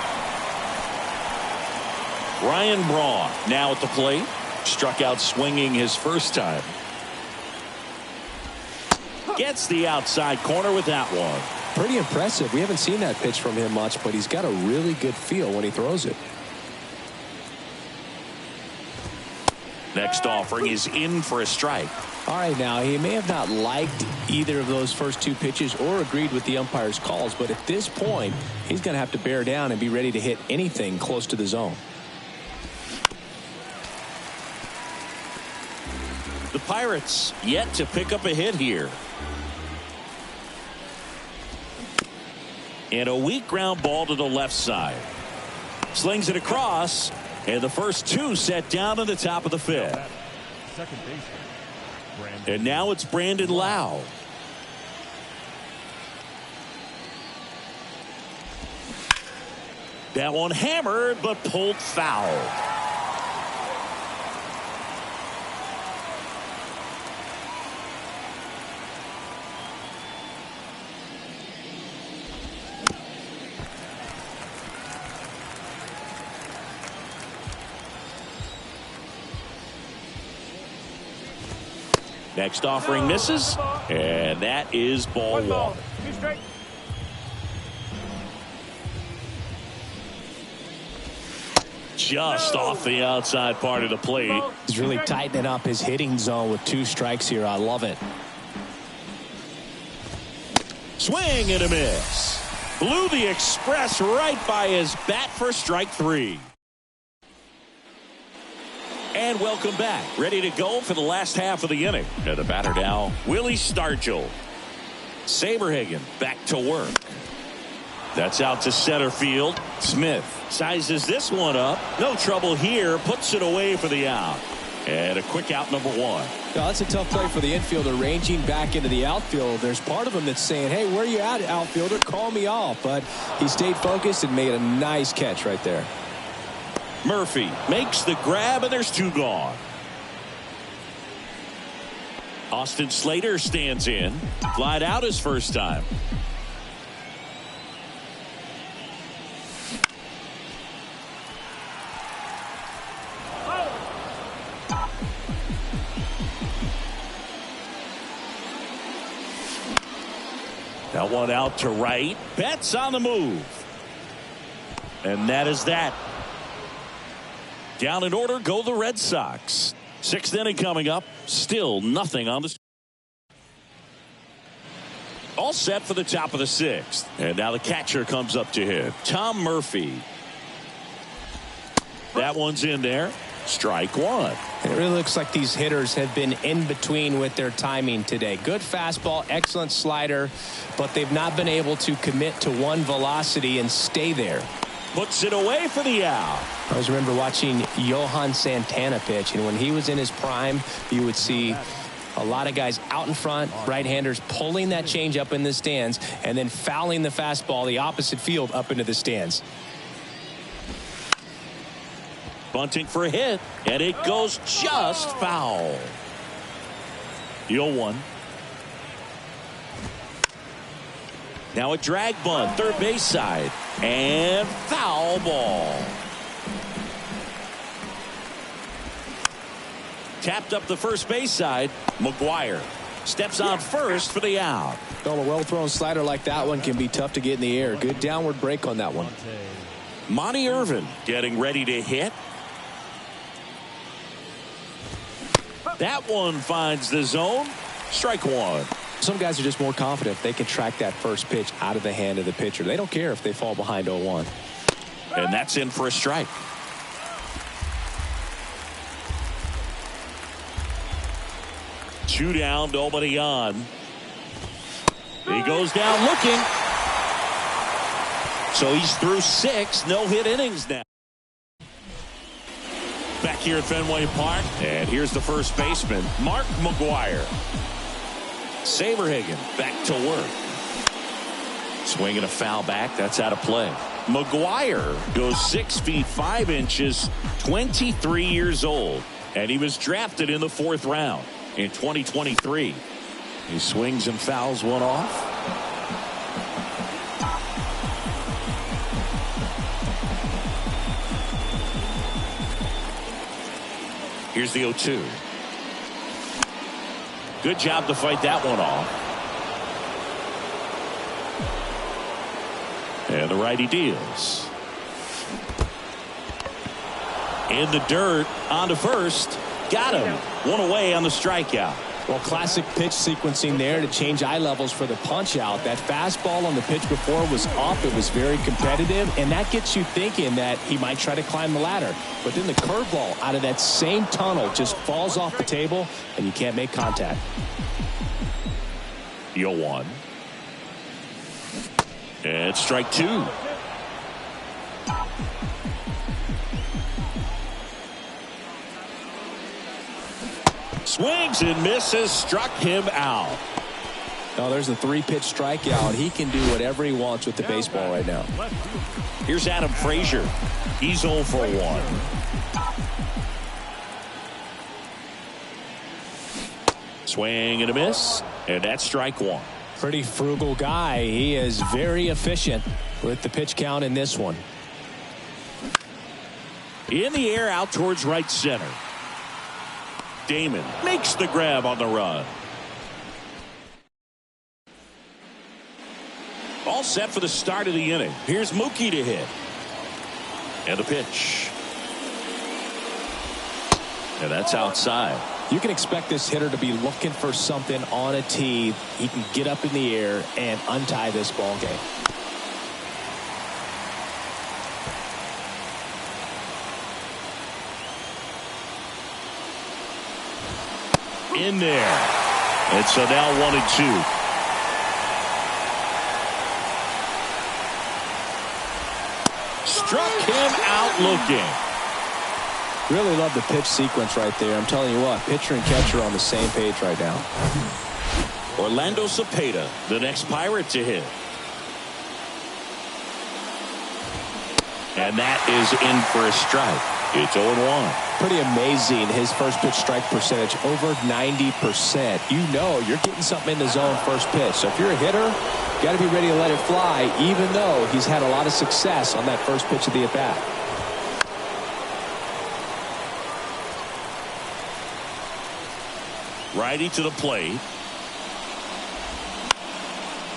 Ryan Braun now at the plate. Struck out swinging his first time. Gets the outside corner with that one. Pretty impressive. We haven't seen that pitch from him much, but he's got a really good feel when he throws it. Next offering is in for a strike. All right, now he may have not liked either of those first 2 pitches or agreed with the umpire's calls, but at this point, he's going to have to bear down and be ready to hit anything close to the zone. The Pirates yet to pick up a hit here. And a weak ground ball to the left side. Slings it across, and the first 2 set down on the top of the 5th. Second baseman. And now it's Brandon Lau. That one hammered, but pulled foul. Next offering misses, and that is ball one. 2 straight. Just off the outside part of the plate. He's really tightening up his hitting zone with 2 strikes here. I love it. Swing and a miss. Blew the express right by his bat for strike 3. And welcome back. Ready to go for the last half of the inning. And the batter now, Willie Stargell. Saberhagen back to work. That's out to center field. Smith sizes this one up. No trouble here. Puts it away for the out. And a quick out, number 1. Now, that's a tough play for the infielder, ranging back into the outfield. There's part of him that's saying, hey, where you at, outfielder? Call me off. But he stayed focused and made a nice catch right there. Murphy makes the grab, and there's 2 gone. Austin Slater stands in. Flied out his first time. That one out to right. Betts on the move. And that is that. Down in order go the Red Sox. 6th inning coming up. Still nothing on the. All set for the top of the 6th. And now the catcher comes up to hit. Tom Murphy. That one's in there. Strike 1. And it really looks like these hitters have been in between with their timing today. Good fastball, excellent slider, but they've not been able to commit to one velocity and stay there. Puts it away for the out. I always remember watching Johan Santana pitch, and when he was in his prime, you would see a lot of guys out in front, right-handers pulling that change up in the stands and then fouling the fastball the opposite field up into the stands. Bunting for a hit, and it goes just foul. 0-1. Now a drag bunt, third base side, and foul ball. Tapped up the first base side. McGuire steps on first for the out. Well, a well-thrown slider like that one can be tough to get in the air. Good downward break on that one. Monty Irvin getting ready to hit. That one finds the zone. Strike 1. Some guys are just more confident if they can track that first pitch out of the hand of the pitcher. They don't care if they fall behind 0-1. And that's in for a strike. Two down, nobody on. He goes down looking. So he's through 6 no-hit innings now. Back here at Fenway Park, and here's the first baseman, Mark McGuire. Saberhagen back to work. Swinging a foul back. That's out of play. McGuire goes 6 feet 5 inches, 23 years old, and he was drafted in the 4th round in 2023. He swings and fouls one off. Here's the 0-2. Good job to fight that one off. And the righty deals. In the dirt, on to first. Got him. One away on the strikeout. Well, classic pitch sequencing there to change eye levels for the punch out. That fastball on the pitch before was up. It was very competitive, and that gets you thinking that he might try to climb the ladder. But then the curveball out of that same tunnel just falls off the table, and you can't make contact. 0-1. And strike 2. Swings and misses, struck him out. Now there's a 3-pitch strikeout. He can do whatever he wants with the baseball right now. Here's Adam Frazier. He's 0 for 1. Swing and a miss, and that's strike 1. Pretty frugal guy. He is very efficient with the pitch count in this one. In the air, out towards right center. Damon makes the grab on the run. All set for the start of the inning. Here's Mookie to hit. And a pitch. And that's outside. You can expect this hitter to be looking for something on a tee. He can get up in the air and untie this ball game. In there. And so now 1-2. Struck him out looking. Really love the pitch sequence right there. I'm telling you what, pitcher and catcher on the same page right now. Orlando Cepeda, the next Pirate to hit. And that is in for a strike. It's 0-1. Pretty amazing. His first pitch strike percentage over 90%. You know you're getting something in the zone first pitch. So if you're a hitter, you got to be ready to let it fly, even though he's had a lot of success on that first pitch of the at-bat. Righty to the plate.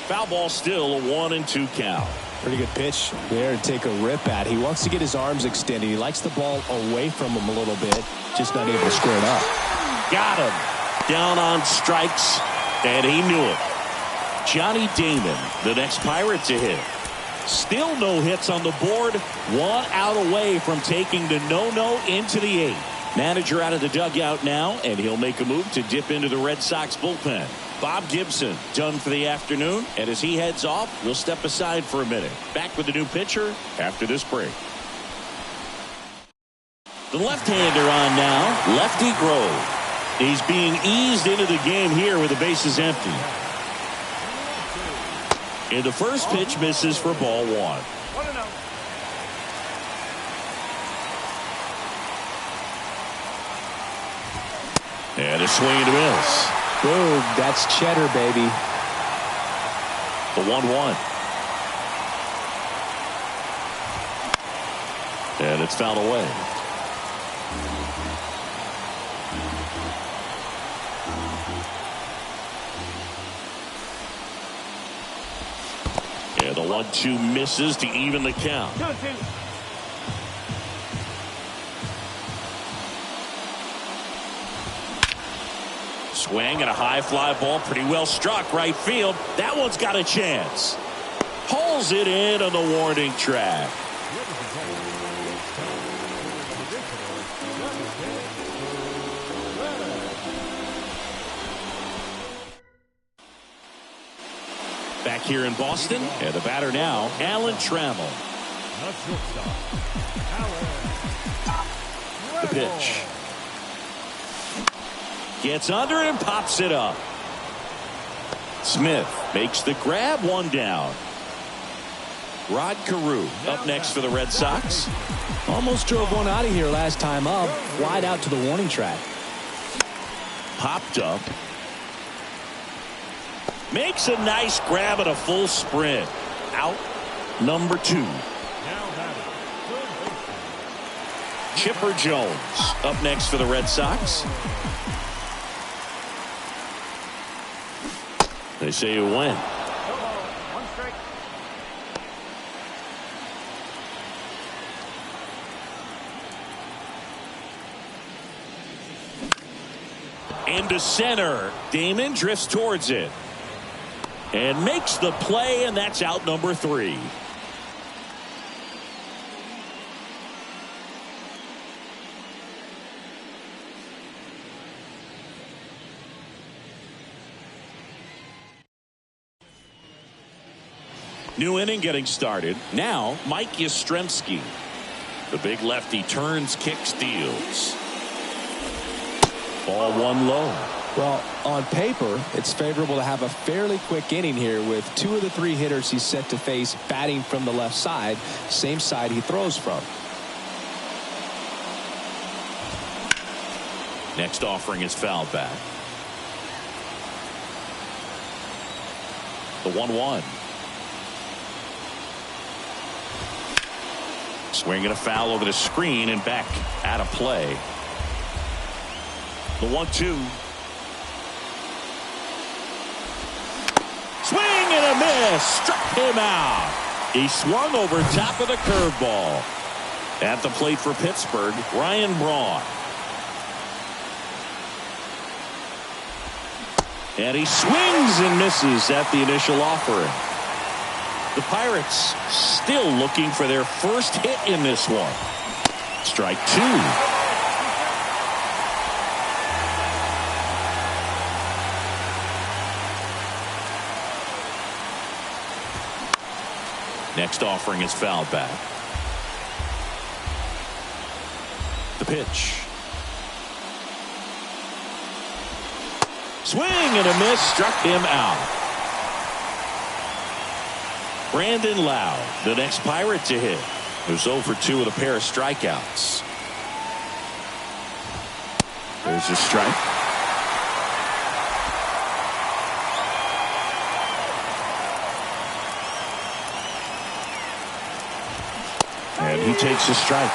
Foul ball, still a 1-2 count. Pretty good pitch there to take a rip at. He wants to get his arms extended. He likes the ball away from him a little bit. Just not able to square it up. Got him. Down on strikes, and he knew it. Johnny Damon, the next Pirate to hit. Still no hits on the board. 1 out away from taking the no-no into the 8th. Manager out of the dugout now, and he'll make a move to dip into the Red Sox bullpen. Bob Gibson done for the afternoon, and as he heads off, we'll step aside for a minute. Back with the new pitcher after this break. The left-hander on now, Lefty Grove. He's being eased into the game here with the bases empty. And the first pitch misses for ball 1. And a swing and a miss. Boom, that's cheddar, baby. The 1-1. And it's fouled away. And the 1-2 misses to even the count. 2-2. Swing and a high fly ball, pretty well struck right field. That one's got a chance. Hauls it in on the warning track. Back here in Boston, and the batter now, Alan Trammell. The pitch. Gets under and pops it up. Smith makes the grab, 1 down. Rod Carew up next for the Red Sox. Almost drove one out of here last time up. Wide out to the warning track. Popped up. Makes a nice grab at a full sprint. Out number 2. Chipper Jones up next for the Red Sox. They say you win. 1 strike. Into center. Damon drifts towards it. And makes the play, and that's out number 3. New inning getting started. Now, Mike Yastrzemski. The big lefty turns, kicks, deals. Ball 1 low. Well, on paper, it's favorable to have a fairly quick inning here with 2 of the 3 hitters he's set to face batting from the left side, same side he throws from. Next offering is fouled back. The 1-1. Swinging a foul over the screen and back out of play. The 1-2. Swing and a miss. Struck him out. He swung over top of the curveball. At the plate for Pittsburgh, Ryan Braun. And he swings and misses at the initial offering. The Pirates still looking for their first hit in this one. Strike 2. Next offering is fouled back. The pitch. Swing and a miss, struck him out. Brandon Lowe, the next Pirate to hit, who's 0 for 2 with a pair of strikeouts. There's a strike. And he takes a strike.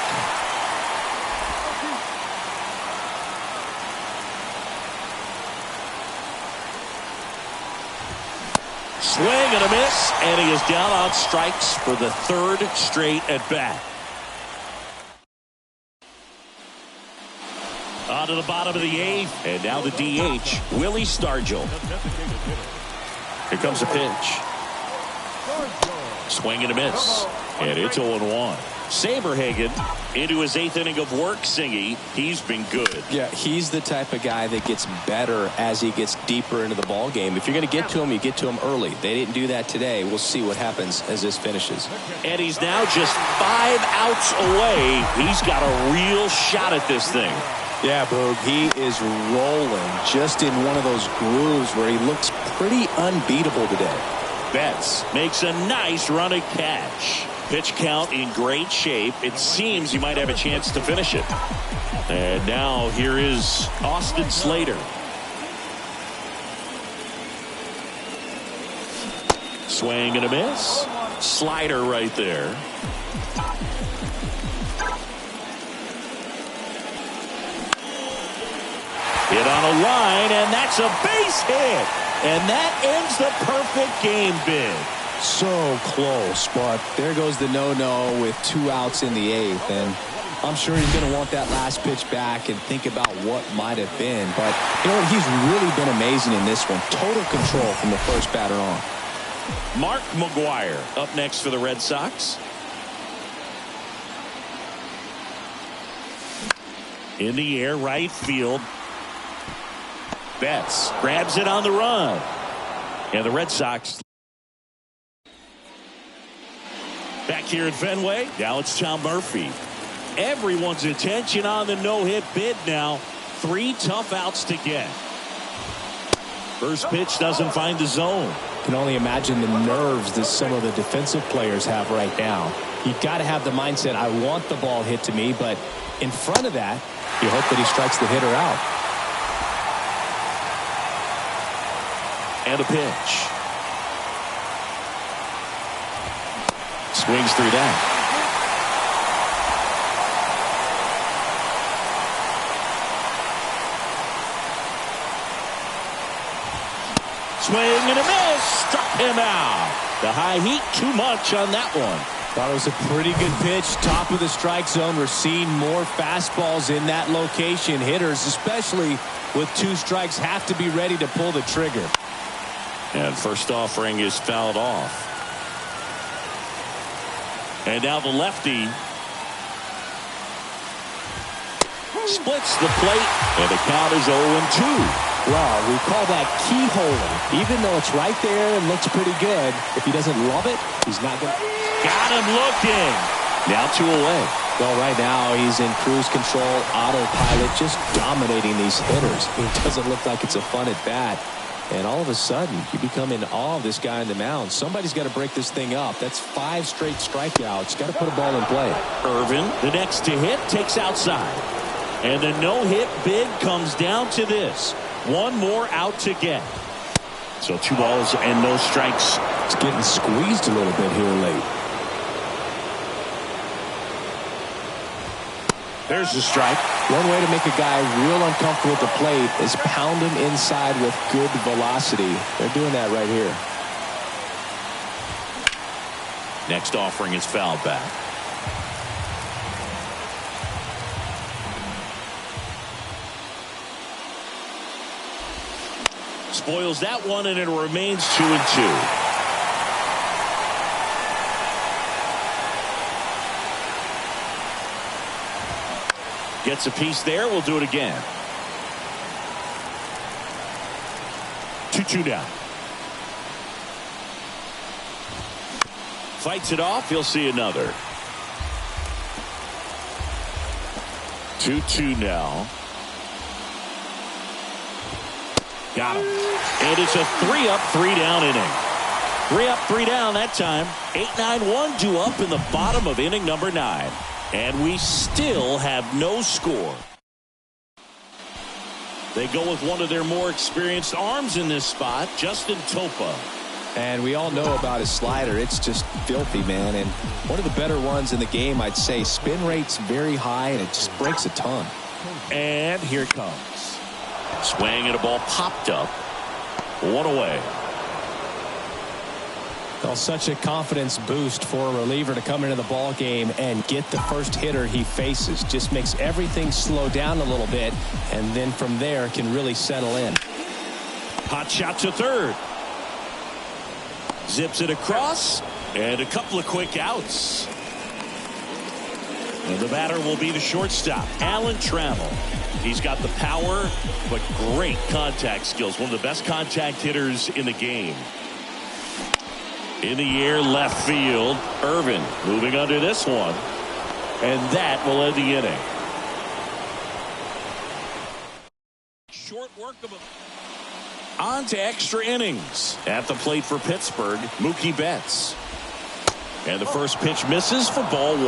Swing and a miss, and he is down on strikes for the 3rd straight at bat. On to the bottom of the 8th, and now the DH, Willie Stargell. Here comes a pitch. Swing and a miss, and it's 0-1. Saberhagen into his 8th inning of work, Singy. He's been good. Yeah, he's the type of guy that gets better as he gets deeper into the ball game. If you're going to get to him, you get to him early. They didn't do that today. We'll see what happens as this finishes. And he's now just 5 outs away. He's got a real shot at this thing. Yeah, Boog, he is rolling just in one of those grooves where he looks pretty unbeatable today. Betts makes a nice running catch. Pitch count in great shape. It seems he might have a chance to finish it. And now here is Austin Slater. Swing and a miss. Slider right there. Hit on a line, and that's a base hit. And that ends the perfect game bid. So close, but there goes the no-no with 2 outs in the 8th, and I'm sure he's going to want that last pitch back and think about what might have been. But you know what? He's really been amazing in this one. Total control from the first batter on. Mark McGwire up next for the Red Sox. In the air, right field. Betts grabs it on the run. And the Red Sox back here at Fenway. Now it's Tom Murphy. Everyone's attention on the no-hit bid now. 3 tough outs to get. First pitch doesn't find the zone. Can only imagine the nerves that some of the defensive players have right now. You've got to have the mindset, I want the ball hit to me, but in front of that, you hope that he strikes the hitter out. And a pitch. Swings through that. Swing and a miss. Struck him out. The high heat, too much on that one. Thought it was a pretty good pitch. Top of the strike zone. We're seeing more fastballs in that location. Hitters, especially with 2 strikes, have to be ready to pull the trigger. And first offering is fouled off. And now the lefty splits the plate, and the count is 0-2. Well, we call that keyholing. Even though it's right there and looks pretty good, if he doesn't love it, he's not going to. Got him looking. Now 2 away. Well, right now he's in cruise control, autopilot, just dominating these hitters. It doesn't look like it's a fun at bat. And all of a sudden, you become in awe of this guy on the mound. Somebody's got to break this thing up. That's 5 straight strikeouts. Got to put a ball in play. Irvin, the next to hit, takes outside. And the no-hit bid comes down to this. 1 more out to get. So 2 balls and no strikes. It's getting squeezed a little bit here late. There's the strike. One way to make a guy real uncomfortable at the plate is pound him inside with good velocity. They're doing that right here. Next offering is fouled back. Spoils that one, and it remains 2-2. Gets a piece there. We'll do it again. 2-2 down. Fights it off. He'll see another. 2-2 now. Got him. And it's a 3-up, 3-down inning. 3-up, 3-down that time. 8-9-1 due up in the bottom of inning number 9. And we still have no score. They go with one of their more experienced arms in this spot, Justin Topa. And we all know about his slider. It's just filthy, man. And one of the better ones in the game, I'd say. Spin rate's very high, and it just breaks a ton. And here it comes. Swing and a ball popped up. One away. Well, such a confidence boost for a reliever to come into the ball game and get the first hitter he faces. Just makes everything slow down a little bit, and then from there can really settle in. Hot shot to third. Zips it across, and a couple of quick outs. And the batter will be the shortstop, Alan Trammell. He's got the power, but great contact skills. One of the best contact hitters in the game. In the air, left field. Irvin moving under this one. And that will end the inning. Short work of a... On to extra innings. At the plate for Pittsburgh, Mookie Betts. And the first pitch misses for ball 1.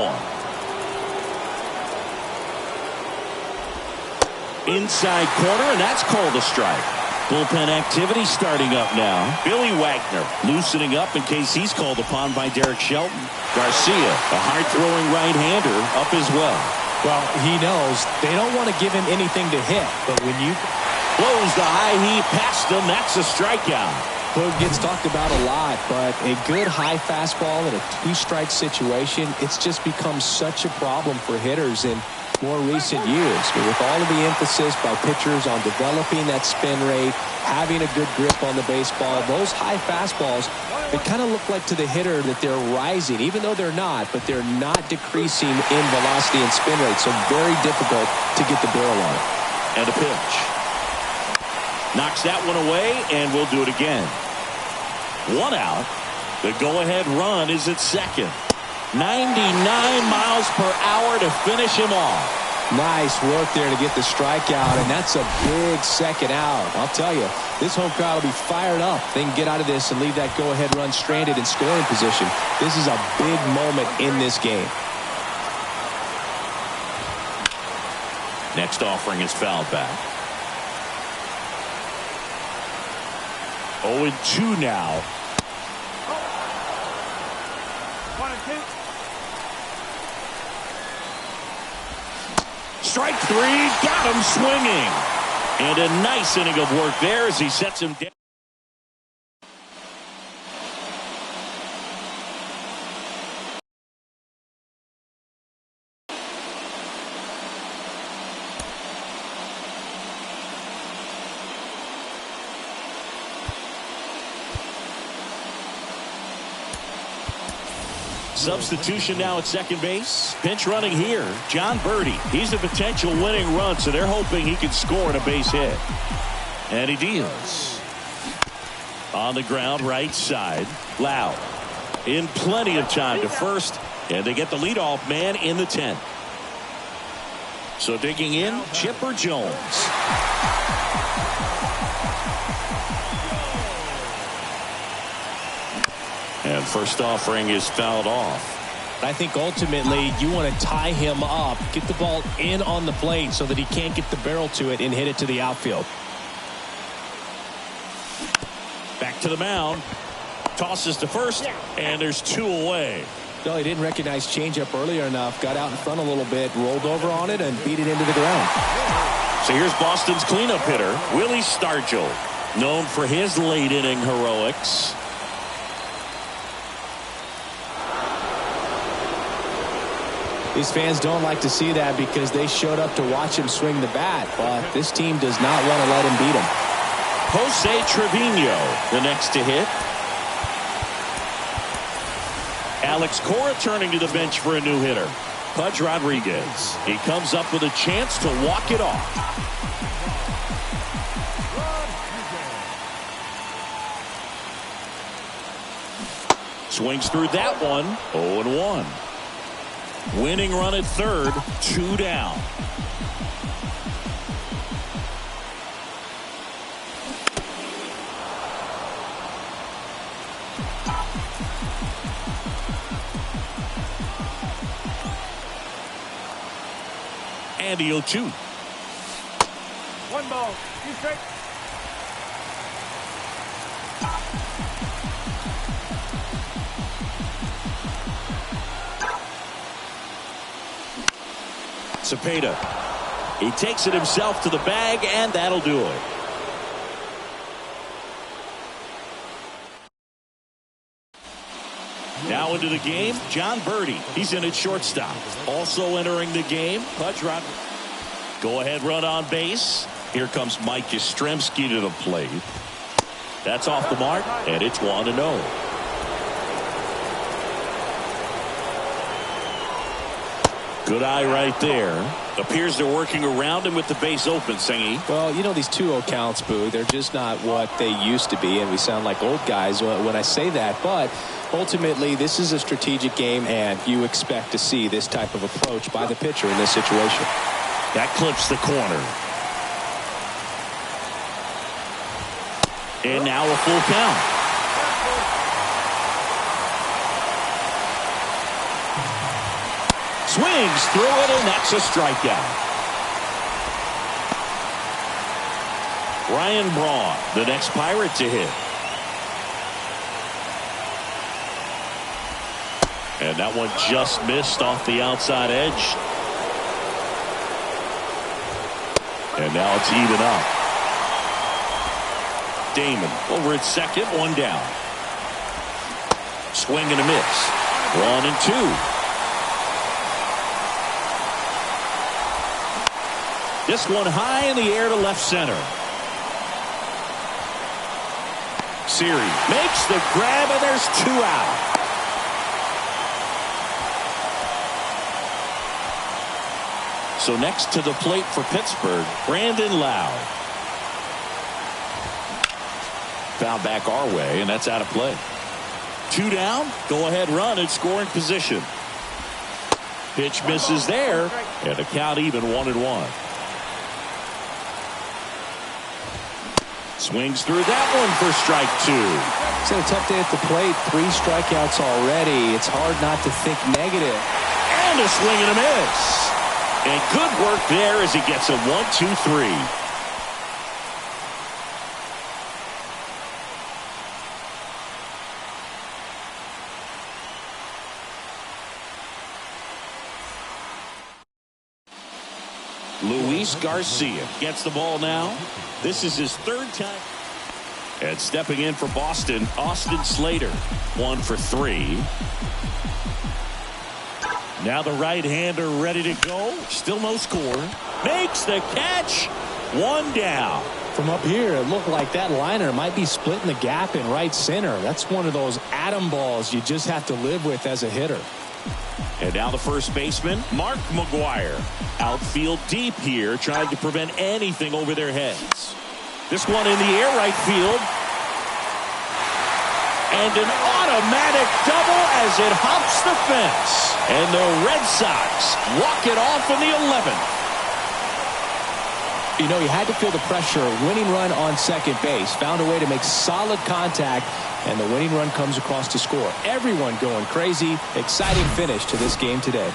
Inside corner, and that's called a strike. Bullpen activity starting up now. Billy Wagner loosening up in case he's called upon by Derek Shelton. Garcia, a hard-throwing right-hander, up as well. Well, he knows they don't want to give him anything to hit, but when you blows the high heat past him, that's a strikeout. Well, it gets talked about a lot, but a good high fastball in a 2-strike situation, it's just become such a problem for hitters in more recent years. But with all of the emphasis by pitchers on developing that spin rate, having a good grip on the baseball, those high fastballs, they kind of look like to the hitter that they're rising, even though they're not, but they're not decreasing in velocity and spin rate, so very difficult to get the barrel on it. And a pitch. Knocks that one away, and we'll do it again. 1 out. The go-ahead run is at second. 99 miles per hour to finish him off. Nice work there to get the strikeout, and that's a big second out. I'll tell you, this home crowd will be fired up. They can get out of this and leave that go-ahead run stranded in scoring position. This is a big moment in this game. Next offering is fouled back. 0-2 now. 1-2. Strike 3, got him swinging. And a nice inning of work there as he sets him down. Substitution now at second base. Pinch running here, John Birdie. He's a potential winning run, so they're hoping he can score on a base hit. And he deals. On the ground, right side. Loud. In plenty of time to first, and they get the leadoff man in the 10th. So digging in, Chipper Jones. And first offering is fouled off. I think ultimately you want to tie him up, get the ball in on the plate so that he can't get the barrel to it and hit it to the outfield. Back to the mound. Tosses to first, and there's 2 away. No, he didn't recognize changeup earlier enough. Got out in front a little bit, rolled over on it, and beat it into the ground. So here's Boston's cleanup hitter, Willie Stargell, known for his late-inning heroics. These fans don't like to see that because they showed up to watch him swing the bat, but this team does not want to let him beat him. Jose Trevino, the next to hit. Alex Cora turning to the bench for a new hitter. Pudge Rodriguez. He comes up with a chance to walk it off. Swings through that one. 0-1. Winning run at third. 2 down. And the 0-2. 1 ball, 2 strikes. Cepeda. He takes it himself to the bag, and that'll do it. Now into the game, John Birdie. He's in at shortstop. Also entering the game, Pudge Rodriguez. Go ahead run on base. Here comes Mike Yastrzemski to the plate. That's off the mark, and it's 1-0. Good eye right there. Appears they're working around him with the base open, Singy. Well, you know, these 2-0 counts, Boo, they're just not what they used to be, and we sound like old guys when I say that. But ultimately, this is a strategic game, and you expect to see this type of approach by the pitcher in this situation. That clips the corner. And now a full count. Swings through it, and that's a strikeout. Ryan Braun, the next Pirate to hit. And that one just missed off the outside edge. And now it's even up. Damon over at second, 1 down. Swing and a miss. 1-2. This one high in the air to left center. Siri makes the grab, and there's 2 out. So next to the plate for Pittsburgh, Brandon Lowe. Foul back our way, and that's out of play. 2 down, go ahead run in scoring position. Pitch misses there, and the count even 1-1. Swings through that one for strike 2. It's a tough day at the plate. 3 strikeouts already. It's hard not to think negative. And a swing and a miss. And good work there as he gets a 1-2-3. Luis Garcia gets the ball now. This is his 3rd time. And stepping in for Boston, Austin Slater. 1 for 3. Now the right-hander ready to go. Still no score. Makes the catch. 1 down. From up here, it looked like that liner might be splitting the gap in right center. That's one of those atom balls you just have to live with as a hitter. And now the first baseman, Mark McGwire. Outfield deep here, trying to prevent anything over their heads. This one in the air, right field. And an automatic double as it hops the fence. And the Red Sox walk it off in the 11th. You know, you had to feel the pressure. Winning run on second base. Found a way to make solid contact. And the winning run comes across to score. Everyone going crazy. Exciting finish to this game today.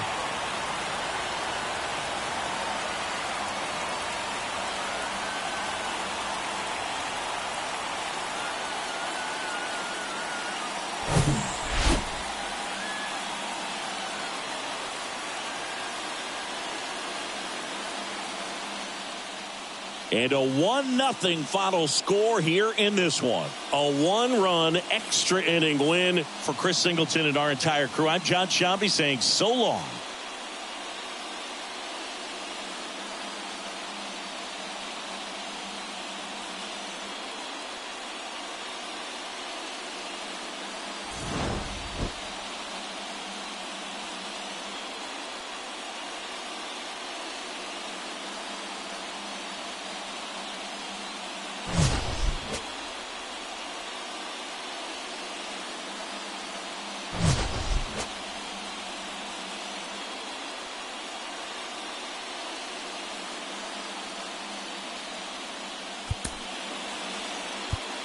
And a 1-0 final score here in this one. A 1-run extra inning win for Chris Singleton and our entire crew. I'm John Sciambi saying so long.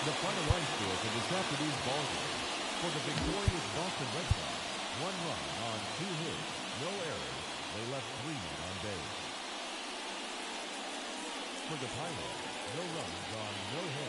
The final line score for this afternoon's ball game. For the victorious Boston Red Sox, 1 run on 2 hits, no errors. They left 3 men on base. For the Pirates, no runs on no hits.